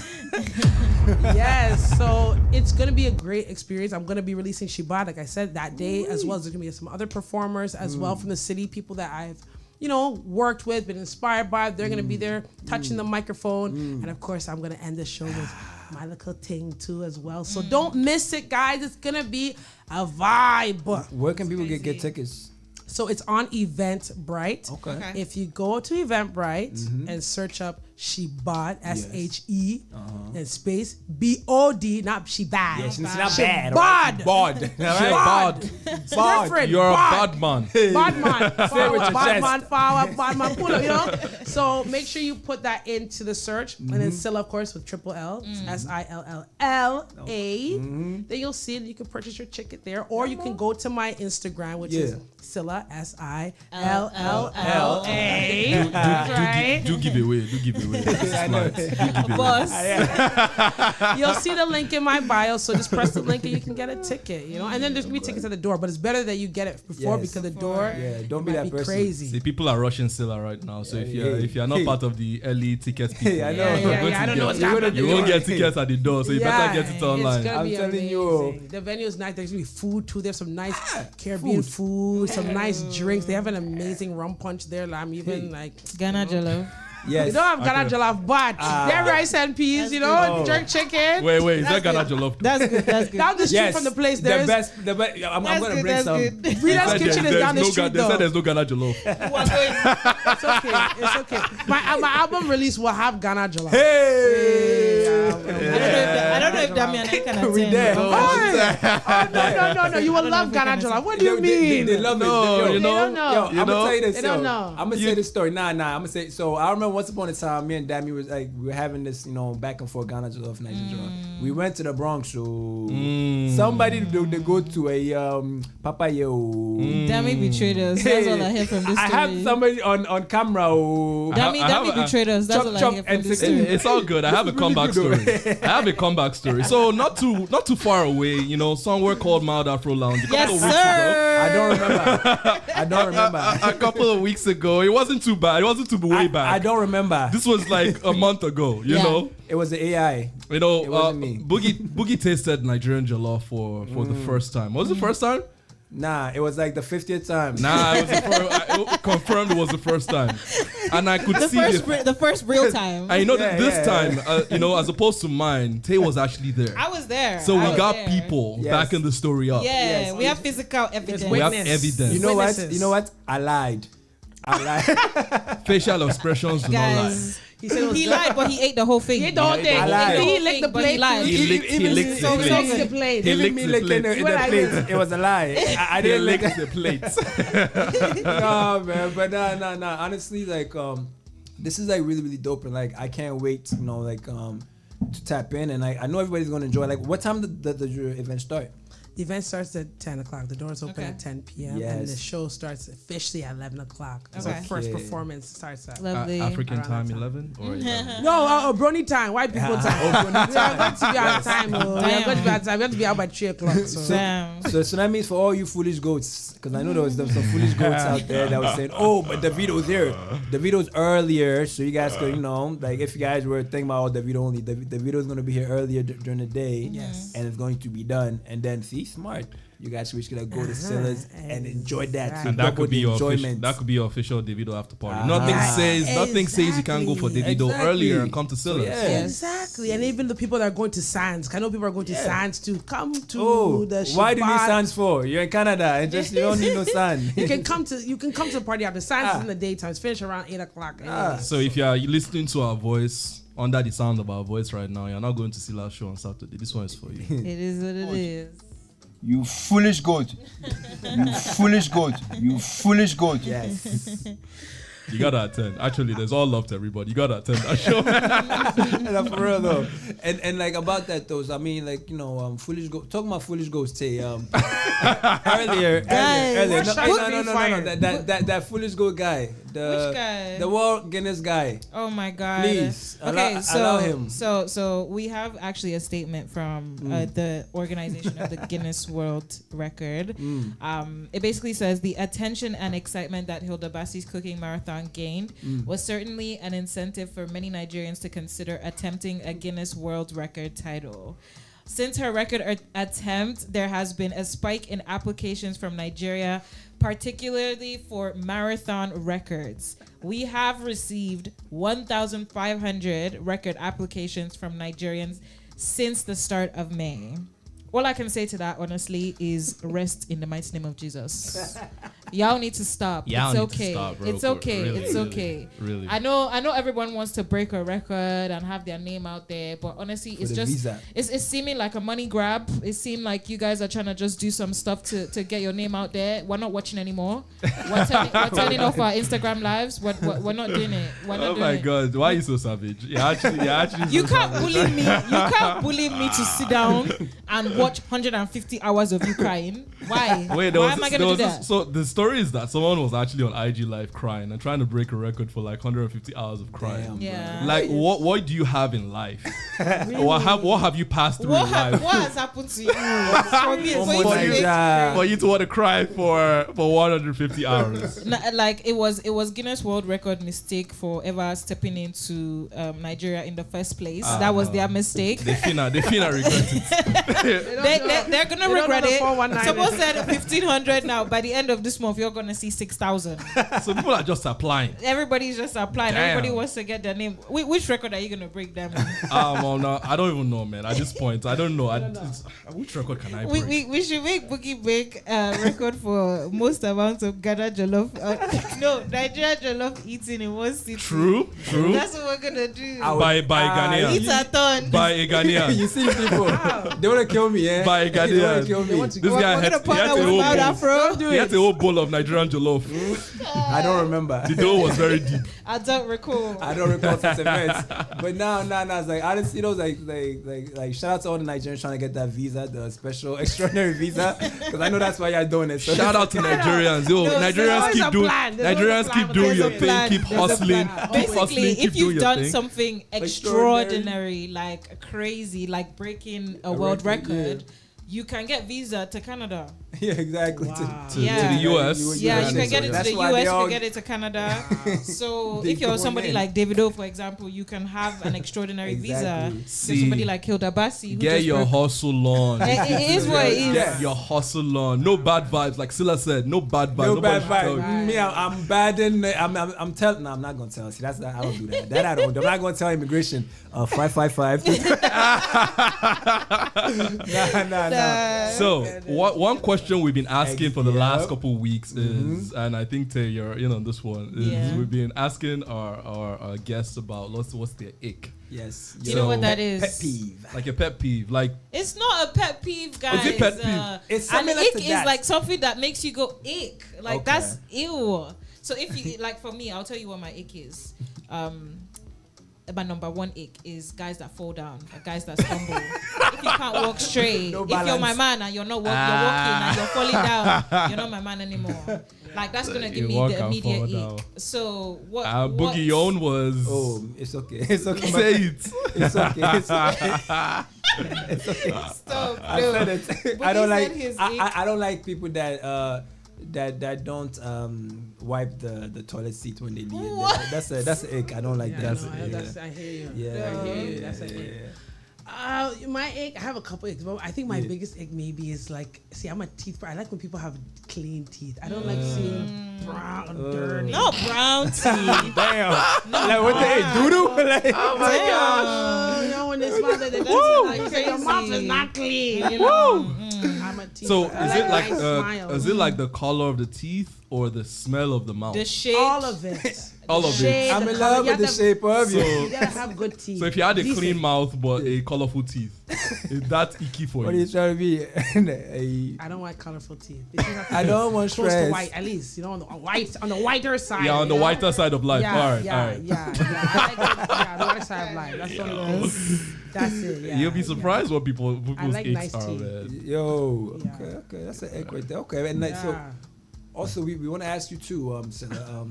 Yes, so it's gonna be a great experience. I'm gonna be releasing Shibad, like I said, that day, as well as there's gonna be some other performers as well from the city, people that I've worked with, been inspired by. They're gonna be there touching the microphone, and of course I'm gonna end the show with my little thing too as well. So don't miss it, guys. It's gonna be a vibe. Where can people get tickets? So it's on Eventbrite. Okay. If you go to Eventbrite and search up She Bought, SHE, and space BOD, not She Bad. Yeah, she's not She bad. Bod. Bod. Bod. It's different. You're a Bod. bad man. Bad man. Forward, your bad man, chest. forward, bad man, pull up, you know? So make sure you put that into the search. And then Silla, of course, with triple L, SILLLA. Then you'll see that you can purchase your ticket there. Or you can go to my Instagram, which is Silla, SILLA. Right? Do give away. I know. Boss. You'll see the link in my bio, so just press the link and you can get a ticket, you know. And then there's gonna be tickets at the door, but it's better that you get it before because the door don't be that person. Crazy. See, people are rushing Silla right now. So if you're not part of the early ticket people, I know. I don't know what's happening. You won't get tickets at the door, so you better get it online. It's gonna be telling amazing. you. The venue is nice. There's gonna be food too. There's some nice Caribbean food, some nice drinks. They have an amazing rum punch there. I'm even like Ghana Jello. Yes. You don't have Ghana jollof, but they're rice and peas, you know, jerk chicken. Wait, is that Ghana jollof? That's good. Down the street from the place, there's the best. I'm gonna bring some. Rita's Kitchen is down the street, They though. said there's no Ghana jollof. It's okay. My album release will have Ghana jollof. Hey! I don't know if Damian can attend. We there. No. You will love Ghana jollof. What do you mean? They love it. No, you know. I'm gonna tell you this. They don't know. I'm gonna say this story. Nah. I'm gonna say. So I remember once upon a time, me and Dami was like, we were having this, back and forth Ghana jollof, Nigerian jollof. We went to the Bronx, so somebody they go to a Papaya. Dami betrayed us. That's all I hear from this story. I have somebody on camera. Dami betrayed us. That's all I hear from this story. It's all good. I have a comeback story. So not too far away, somewhere called Mild Afro Lounge. Yes, sir. I don't remember. A couple of weeks ago, it wasn't too bad. It wasn't too way back. I don't remember. This was like a month ago. You know. It was the AI. It wasn't me. Boogie tasted Nigerian jollof for the first time. Was it the first time? Nah, it was like the 50th time. Nah, it confirmed it was the first time, and I could see the first real time. And this time, as opposed to mine, Tay was actually there. I was there. So we got people backing the story up. Yeah, we have physical evidence. We have evidence. You know what? I lied. Facial expressions do not lie. He said he lied, but he ate the whole thing. He ate the whole thing. He licked the plate. He licked the plate. Even me licking the plate. It was a lie. I didn't lick the plate. No, man. But no. Honestly, like, this is like really, really dope, and like I can't wait, to tap in, and I know everybody's gonna enjoy. Like, what time did the event start? The event starts at 10 o'clock. The doors open at 10 p.m. And the show starts officially at 11 o'clock. So first performance starts at African time 11 or 11? No, Brony time. White people time. We are going to be on time. We are going to be on time. We have to be out by 3 o'clock. So that means for all you foolish goats, because I know there was some foolish goats out there that was saying, oh, but Davido's here. Davido's earlier, so you guys could, like if you guys were thinking about Davido only, Davido's going to be here earlier during the day. Yes. And it's going to be done. And then smart. You guys wish could go to Silla's and enjoy that. And that could be your official Davido after party. Nothing says you can't go for Davido earlier and come to Silla's. Exactly. And even the people that are going to Sands, I know people are going to Sands to come to the why do you need Sands for? You're in Canada and you don't need no sand. You can come to the party after Sands is in the daytime. It's finished around 8 o'clock. So if you are listening to our voice, under the sound of our voice right now, you're not going to see our show on Saturday. This one is for you. It is what it is. You foolish goat. You foolish goat. You foolish goat. Yes. You gotta attend. Actually, there's all love to everybody. You gotta attend that show. No, for real though. And like about that though, I mean, like, foolish goat. Talking about foolish goats, say earlier. No, that foolish goat guy. Which guy? The World Guinness guy. Oh my God! Please, allow him. So we have actually a statement from the organization of the Guinness World Record. It basically says the attention and excitement that Hilda Bassi's cooking marathon gained was certainly an incentive for many Nigerians to consider attempting a Guinness World Record title. Since her record attempt, there has been a spike in applications from Nigeria, particularly for marathon records. We have received 1,500 record applications from Nigerians since the start of May. all I can say to that, honestly, is rest in the mighty name of Jesus. Y'all need to stop. Y'all it's need okay. to stop, bro. It's okay. Really, It's really, okay. really. I know everyone wants to break a record and have their name out there, but honestly, it's just it's seeming like a money grab. It seemed like you guys are trying to just do some stuff to get your name out there. We're not watching anymore. We're turning off our Instagram lives. We're not doing it. We're not doing it. God, why are you so savage? You're actually You so can't savage. bully me. You can't bully me to sit down and watch 150 hours of you crying. Why? Wait, why am I gonna do that? So the story is that someone was actually on IG Live crying and trying to break a record for like 150 hours of crying. Damn, yeah. Like what do you have in life? What have you passed through in life? What has happened to you? For you to want to cry for 150 hours. Like it was Guinness World Record mistake for ever stepping into Nigeria in the first place. That was their mistake. They finna regret it. They're gonna regret it. Someone said 1,500 now. By the end of this month, you're gonna see 6,000. So people are just applying. Everybody's just applying. Damn. Everybody wants to get their name. Which record are you gonna break them? Well, no, I don't even know, man. At this point, I don't know. Which record can I break? We should make Boogie break record for most amount of Ghana jollof. No, Nigeria jollof eating in one city. True. That's what we're gonna do. By Ghanaian. Eat a ton. By a Ghanaian. You see people, they want to kill me, yeah? By a Ghanaian. This guy had a whole bowl of Nigerian jollof. I don't remember. The dough was very deep. I don't recall such events. But now it's like honestly, those like shout out to all the Nigerians trying to get that visa, the special extraordinary visa, because I know that's why y'all doing it. So shout out to Nigerians. Yo, Nigerians keep doing your thing, keep hustling. Basically, if you've done something extraordinary, like crazy, like breaking a world record, you can get visa to Canada. Yeah, exactly. Wow. To the US. Yeah, you can get it to the US, you can get it to Canada. So if you're somebody like Davido, for example, you can have an extraordinary visa. See, somebody like Hilda Bassi. Get your hustle on. It is what it is. Get your hustle on. No bad vibes. Like Silla said, no bad vibes. No bad vibes. Me, I'm bad in. I'm telling. No, I'm not gonna tell. See, that's I don't do that. That I don't do. I'm not gonna tell immigration. 555. Nah. So one question we've been asking for the last couple of weeks is, and I think Tay, you're in on this one, is we've been asking our guests about what's their ick. Yes. You know what that is? Pet peeve. Like a pet peeve. Like it's not a pet peeve, guys. Is it pet peeve? It's an similar ick to is that. like something that makes you go ick. Like that's ew. So if you like, for me, I'll tell you what my ick is. My number one ick is guys that fall down, or guys that stumble. If you can't walk straight, if you're my man and you're not you're walking and you're falling down, you're not my man anymore. Like that's gonna give me the immediate ick. So what? Boogie, your own was. Oh, it's okay. It's okay. Say it. It's okay. It's okay. It's okay. Stop. I said it. Boogie I don't like. his I don't like people that don't wipe the toilet seat when they leave. That's an ick. I don't like that. I hear you. Yeah. I hear you. That's an ick. My ick, I have a couple icks, but I think my biggest ick maybe is like, see, I'm a teeth. I like when people have clean teeth. I don't like seeing brown, dirty. No brown teeth. Damn. Like what they doodoo? Like, oh my gosh. You know when they smile, they like say your mouth is not clean. You know? I'm a teeth. So is it like the color of the teeth or the smell of the mouth? The shape. All of it. All of it. I'm in love with the shape of you. You gotta have good teeth. So if you had a clean mouth but a colorful teeth, is that icky for What you? are you trying to be? I don't want colorful teeth. I don't want close stress. to white, at least, you know, on the whiter side. Yeah, on the whiter side of life. Yeah, all right. Yeah, the whiter side of life. That's what it is. That's it. Yeah. You'll be surprised what people's like icks nice are, teeth. man. Yo, okay, that's an egg right there. Okay, and so also we want to ask you too, Silla,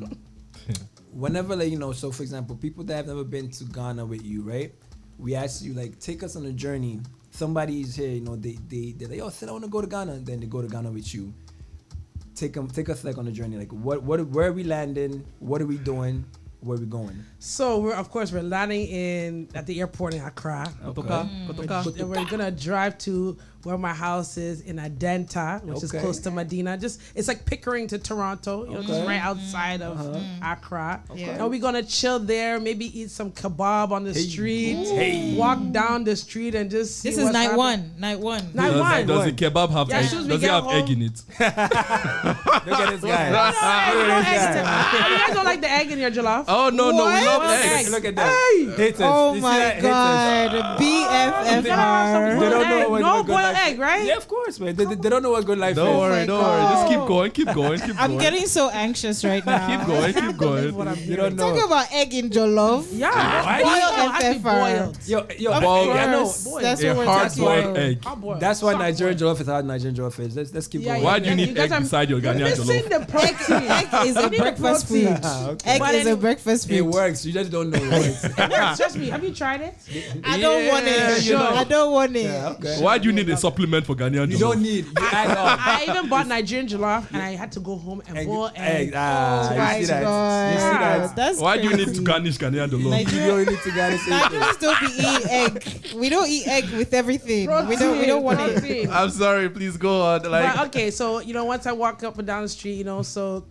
whenever so for example, people that have never been to Ghana with you, right? We ask you like, take us on a journey. Somebody's here, they're like, yo, Silla, I want to go to Ghana. And then they go to Ghana with you. Take us like on a journey. Like where are we landing? What are we doing? Where are we going? So we're landing at the airport in Accra. Okay. And we're gonna drive to where my house is in Adenta, which is close to Medina. It's like Pickering to Toronto, you know, just right outside of Accra. And we're gonna chill there, maybe eat some kebab on the street, walk down the street and just see This is night one. Night one. Does the kebab have egg? Does it have egg in it? Look at this guy. You guys don't like the egg in your jollof? Oh no, we love eggs. Look at that. Haters. Oh my God. BFFR. They don't know what no good boiled life. egg, right? Yeah, of course, man. They don't know what good life is. Don't worry. Just keep going. I'm getting so anxious right now. Keep going. You don't know. Talking about egg in jollof. Yeah. Boiled FFR. Yo, boiled. I know. That's A what we're talking hard-boiled about. egg. That's why Nigerian jollof is how Nigerian jollof is. Let's keep going. Why do you need egg beside your Ghanaian jollof? The protein. Egg is a breakfast food. Egg is a breakfast food. It works. You just don't know it works. It works. Trust me. Have you tried it? I don't want it. you know. I don't want it. Yeah, okay. Why do you need a supplement for Ghanaian jollof? You don't need. You add on. I even bought Nigerian jollof and I had to go home and boil egg. Ah, you see that? God. You see that? That's Why do you need crazy. to garnish Ghanaian jollof? You don't need to garnish it. Nigerians don't be eating egg. We don't eat egg with everything. We don't want it. I'm sorry, please go on. But okay, so once I walk up and down the street, so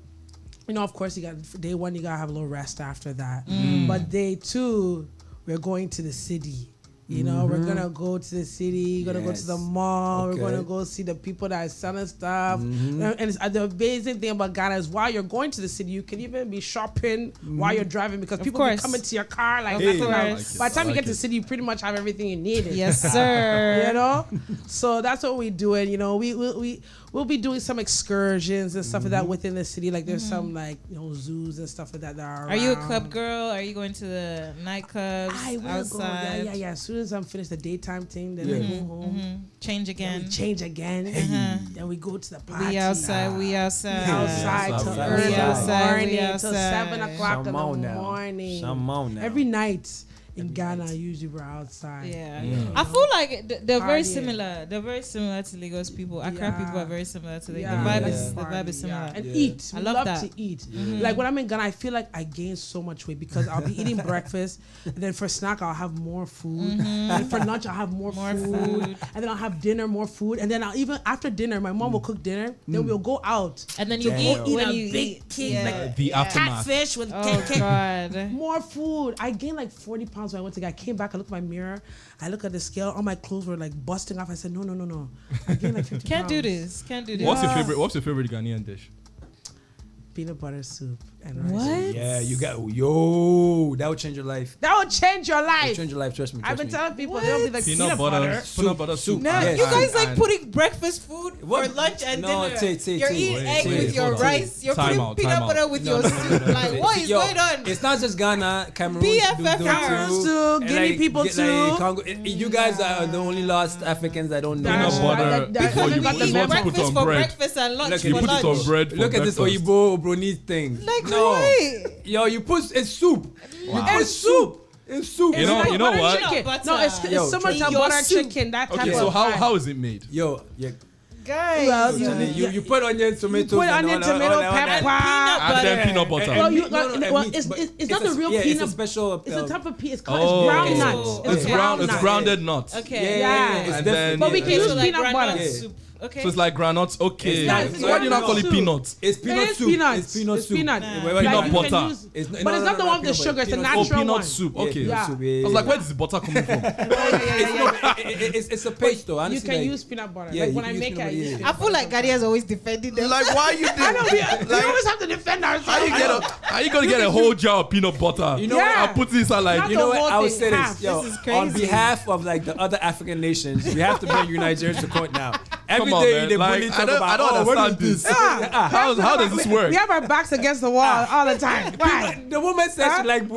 of course you got day one, you gotta have a little rest after that. But day two, we're going to the city. We're gonna go to the city, gonna go to the mall, we're gonna go see the people that are selling stuff. And the amazing thing about Ghana is while you're going to the city, you can even be shopping while you're driving because people will come into your car like that. By the time you get to the city, you pretty much have everything you need. Yes, sir. So that's what we're doing. We'll be doing some excursions and stuff like that within the city. Like there's some zoos and stuff like that are around. Are you a club girl? Are you going to the nightclubs? I will outside? go. Yeah. As soon as I'm finished the daytime thing, then I go home. Change again. Then we change again. Then we go to the party. We outside. Till early morning till 7 o'clock in the morning. Every night. In Ghana, usually we're outside. Yeah. I feel like they're very similar. They're very similar to Lagos people. Accra people are very similar to Lagos. The vibe is similar. And eat. I love that. To eat. Like when I'm in Ghana, I feel like I gain so much weight because I'll be eating breakfast, and then for snack I'll have more food, and for lunch I'll have more food, and then I'll have dinner, more food, and then I'll even after dinner, my mom will cook dinner. Then we'll go out, and then you eat when a you big cake, like the aftermath. Catfish with God. More food. I gained like 40 pounds when I went to Ghana. I came back, I looked at my mirror, I look at the scale, all my clothes were like busting off. I said, no. I gained like 50 Can't pounds. do this. What's your favorite Ghanaian dish? Peanut butter soup and rice. What? Yeah, you got that would change your life. That would change your life. Change your life, trust me. I've been telling people they'll be like peanut butter soup. No, Yes. you guys like putting breakfast food for lunch and dinner. You're eating egg with your rice. You're putting peanut butter with your soup. Like, what is going on? It's not just Ghana, Cameroon. BFF too, Guinea people too. Congo. You guys are the only lost Africans I don't know. Peanut butter before you eat breakfast for breakfast and lunch you for put it on lunch. bread. Look at this Oyibo Brony thing. Like, why? Yo, you put it's soup. Wow. It's soup. It's soup. You know what? No, it's similar to butter chicken. That type Okay, of so how is it made? Yo, yeah. Guys, You put onion, tomatoes, put onion, tomato, pepper, and then peanut butter. It's not the real peanut. It's a special. It's a type of peanut. It's called ground nuts. It's grounded nuts. Okay. Yeah. And then but we can use peanut butter. Soup. Okay. So it's like granuts. Okay. It's Why do you not call it soup. peanuts? It's peanut soup. It's peanut soup. Peanut. Peanut butter. But it's not the one with the sugar. It's the natural one. Peanut soup. Okay. Yeah. I was like, where is the butter coming from? It's a paste though. You can use peanut butter. Yeah, like when I make it, I feel like Ghanaians always defending them. Like, why you I know we always have to defend ourselves. How you gonna get a whole jar of peanut butter? You know what? I put this on like Not You know the what? whole I would thing, say half. this, yo. This is crazy. On behalf of like the other African nations, we have to bring you Nigerians to court now. Every Come on, day man. they Like, bully talk I don't about. What is understand this? this. How does this work? We have our backs against the wall all the time. Why? The woman says she like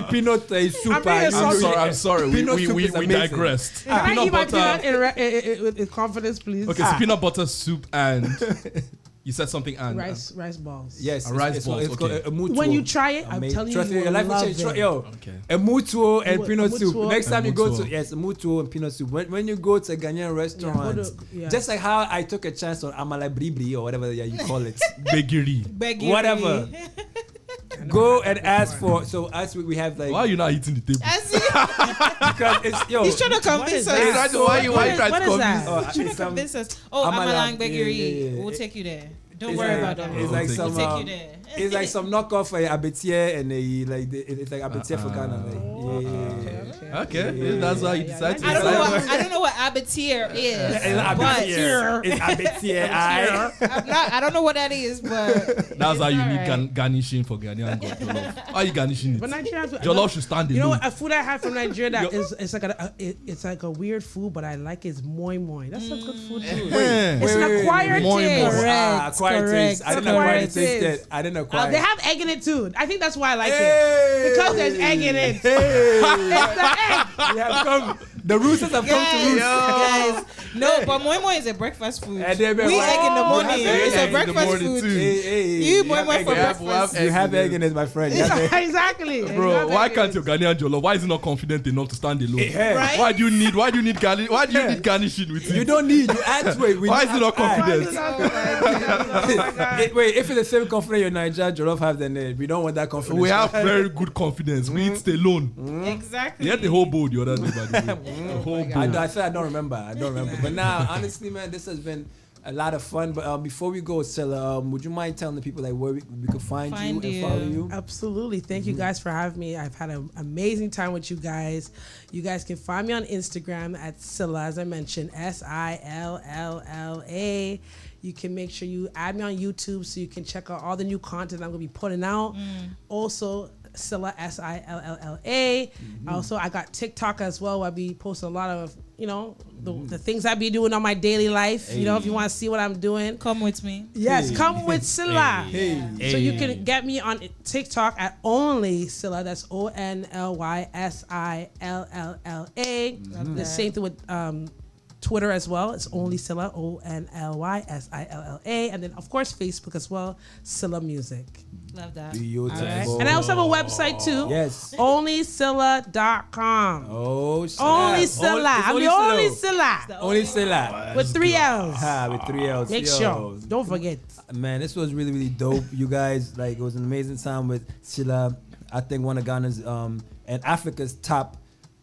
peanut soup. I'm sorry. Peanut soup We is amazing. digressed. Can I Peanut eat my butter. peanut with confidence, please? Okay, so peanut butter soup and you said something and rice balls. Yes, rice balls. It's called a mutuo. When you try it, I'm telling you, your life will change. Yo, Okay. a mutuo and A peanut soup. mutuo. Next time A you go mutuo. to a mutuo and peanut soup. When you go to a Ghanaian restaurant, just like how I took a chance on amala bribri or whatever you call it, Begiri. whatever. Go and ask for. So as we have like. Why are you not eating the table? Because it's He's trying to convince us. Why you trying to convince us? He's trying to convince us. Oh, Amalang Begiri. We'll take you there. Don't worry about that. It's like some. We'll take you there. It's like some knockoff for Abetier and it's like Abetier for Ghana. Okay. That's why you decided to. I don't know what Abetier is. It's Abetier. I don't know what that is, but that's how you need garnishing for Ghanaian jollof. How you garnishing it? But Nigerians, jollof should stand alone. You know what? A food I had from Nigeria that it's like a weird food, but I like is moi moi. That's a good food too. It's an acquired taste. Acquired taste. I didn't acquire the taste. I didn't acquire. They have egg in it too. I think that's why I like it because there's egg in it. It's the egg. We have come. The roosters have come to roost. Guys, no, but moi moi is a breakfast food. We egg in the morning. It's a breakfast food. You moi moi for breakfast. You have egg in it, my friend. Exactly. Bro, why can't your Ghanaian jollof? Why is it not confident enough to stand alone? Right? Why do you need garnish? Why do you need garnishing with it? You don't need. You add to it. Why is it not confident? Wait, if it's the same confidence your Nigeria jollof have, then we don't want that confidence. We have very good confidence. We eat alone. Exactly. You had the whole bowl the other day, by the way. I said I don't remember. But now, honestly, man, this has been a lot of fun. But before we go, Stella, would you mind telling the people like where we could find you and follow you? Absolutely. Thank you guys for having me. I've had an amazing time with you guys. You guys can find me on Instagram at Silla, as I mentioned, SILLLA. You can make sure you add me on YouTube so you can check out all the new content I'm going to be putting out. Also, Silla, SILLLA. Also, I got TikTok as well, where I be posting a lot of, the things I be doing on my daily life. If you want to see what I'm doing, come with me. Yes, come with Silla. So you can get me on TikTok at only Silla. That's ONLYSILLLA. The same thing with Twitter as well. It's only Silla, ONLYSILLA. And then, of course, Facebook as well, Silla Music. Love that. Beautiful. Right. And I also have a website too. Yes. OnlySilla.com. Oh, Only Silla. I'm the only Silla. Only Silla. With 3 L's. With 3 L's. Make sure. Don't forget. Man, this was really, really dope. You guys, it was an amazing time with Silla. I think one of Ghana's and Africa's top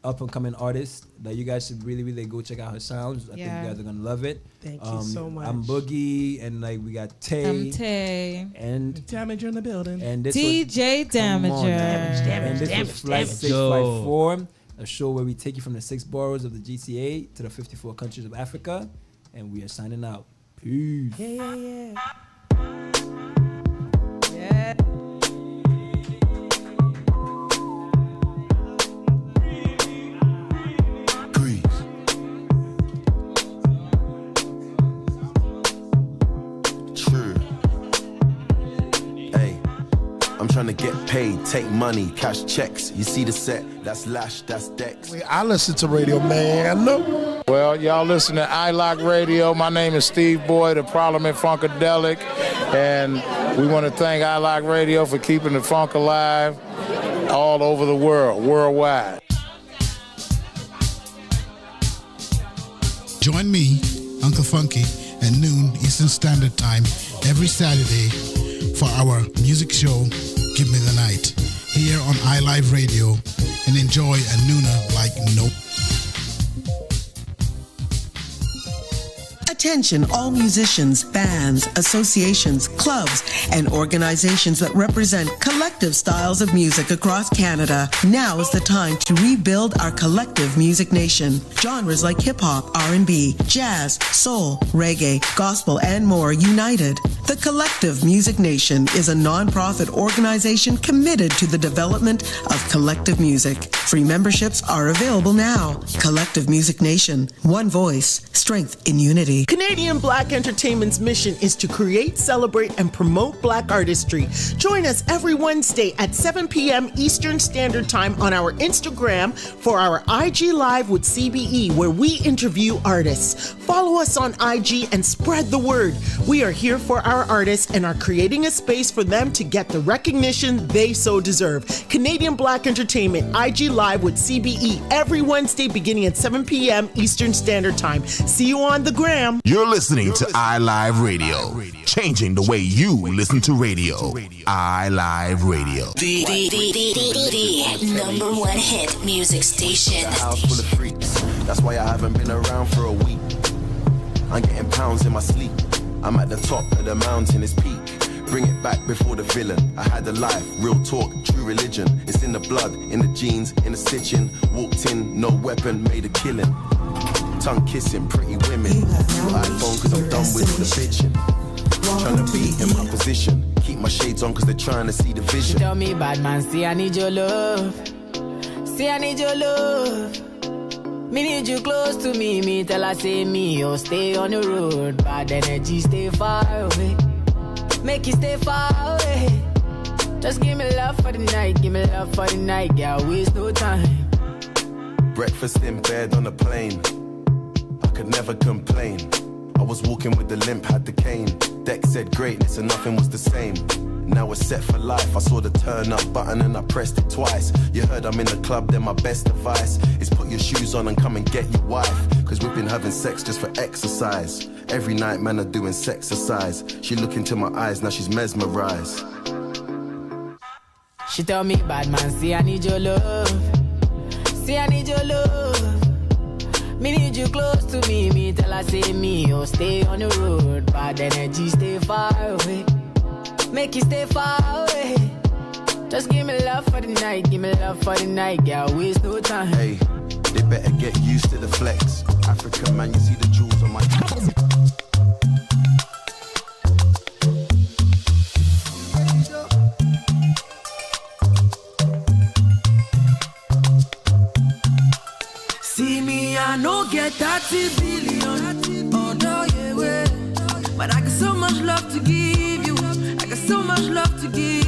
up and coming artists that you guys should really, really go check out her sounds. I think you guys are gonna love it. Thank you so much. I'm Boogie, and we got Tay. I'm Tay. And Damager in the building. And this DJ Damager. And this was Flight 654, a show where we take you from the 6 boroughs of the GTA to the 54 countries of Africa, and we are signing out. Peace. Yeah. I'm trying to get paid, take money, cash checks. You see the set, that's Lash, that's Dex. I listen to radio, man. Well, y'all listen to ILive Radio. My name is Steve Boyd, the Parliament Funkadelic. And we want to thank ILive Radio for keeping the funk alive all over the world, worldwide. Join me, Uncle Funky, at noon Eastern Standard Time every Saturday for our music show, Give Me the Night, here on ILive Radio, and enjoy a nooner like no. Attention all musicians, bands, associations, clubs, and organizations that represent collective styles of music across Canada. Now is the time to rebuild our collective music nation. Genres like hip-hop, R&B, jazz, soul, reggae, gospel, and more united. The Collective Music Nation is a non-profit organization committed to the development of collective music. Free memberships are available now. Collective Music Nation. One voice. Strength in unity. Canadian Black Entertainment's mission is to create, celebrate, and promote Black artistry. Join us every Wednesday at 7 p.m. Eastern Standard Time on our Instagram for our IG Live with CBE, where we interview artists. Follow us on IG and spread the word. We are here for our our artists and are creating a space for them to get the recognition they so deserve. Canadian Black Entertainment, IG Live with CBE every Wednesday beginning at 7 p.m. Eastern Standard Time. See you on the gram. You're listening to ILive Radio, changing the way you listen to radio. ILive Radio. The number one hit music station. A house full of freaks. That's why I haven't been around for a week. I'm getting pounds in my sleep. I'm at the top of the mountain, it's peak. Bring it back before the villain. I had a life, real talk, true religion. It's in the blood, in the jeans, in the stitching. Walked in, no weapon, made a killing. Tongue kissing, pretty women. New iPhone cause I'm done with all the bitching. Trying to be in my position. Keep my shades on cause they're trying to see the vision. Tell me, bad man, see I need your love. See I need your love. Me need you close to me. Me tell I say me, oh stay on the road. Bad energy, stay far away. Make you stay far away. Just give me love for the night. Give me love for the night. Girl, waste no time. Breakfast in bed on a plane. I could never complain. I was walking with the limp, had the cane. Deck said greatness and nothing was the same. Now we're set for life. I saw the turn up button and I pressed it twice. You heard I'm in the club, then my best advice is put your shoes on and come and get your wife. Cause we've been having sex just for exercise. Every night man are doing sexercise. She look into my eyes, now she's mesmerized. She tell me, bad man, see I need your love. See I need your love. Me need you close to me. Me tell I say me, oh stay on the road. Bad energy, stay far away. Make you stay far away. Just give me love for the night. Give me love for the night. Girl, waste no time. Hey, they better get used to the flex. African man, you see the jewels on my... See me, I no get 30 billion. Oh no, yeah, way. But I got so much love to give you. I got so much love to give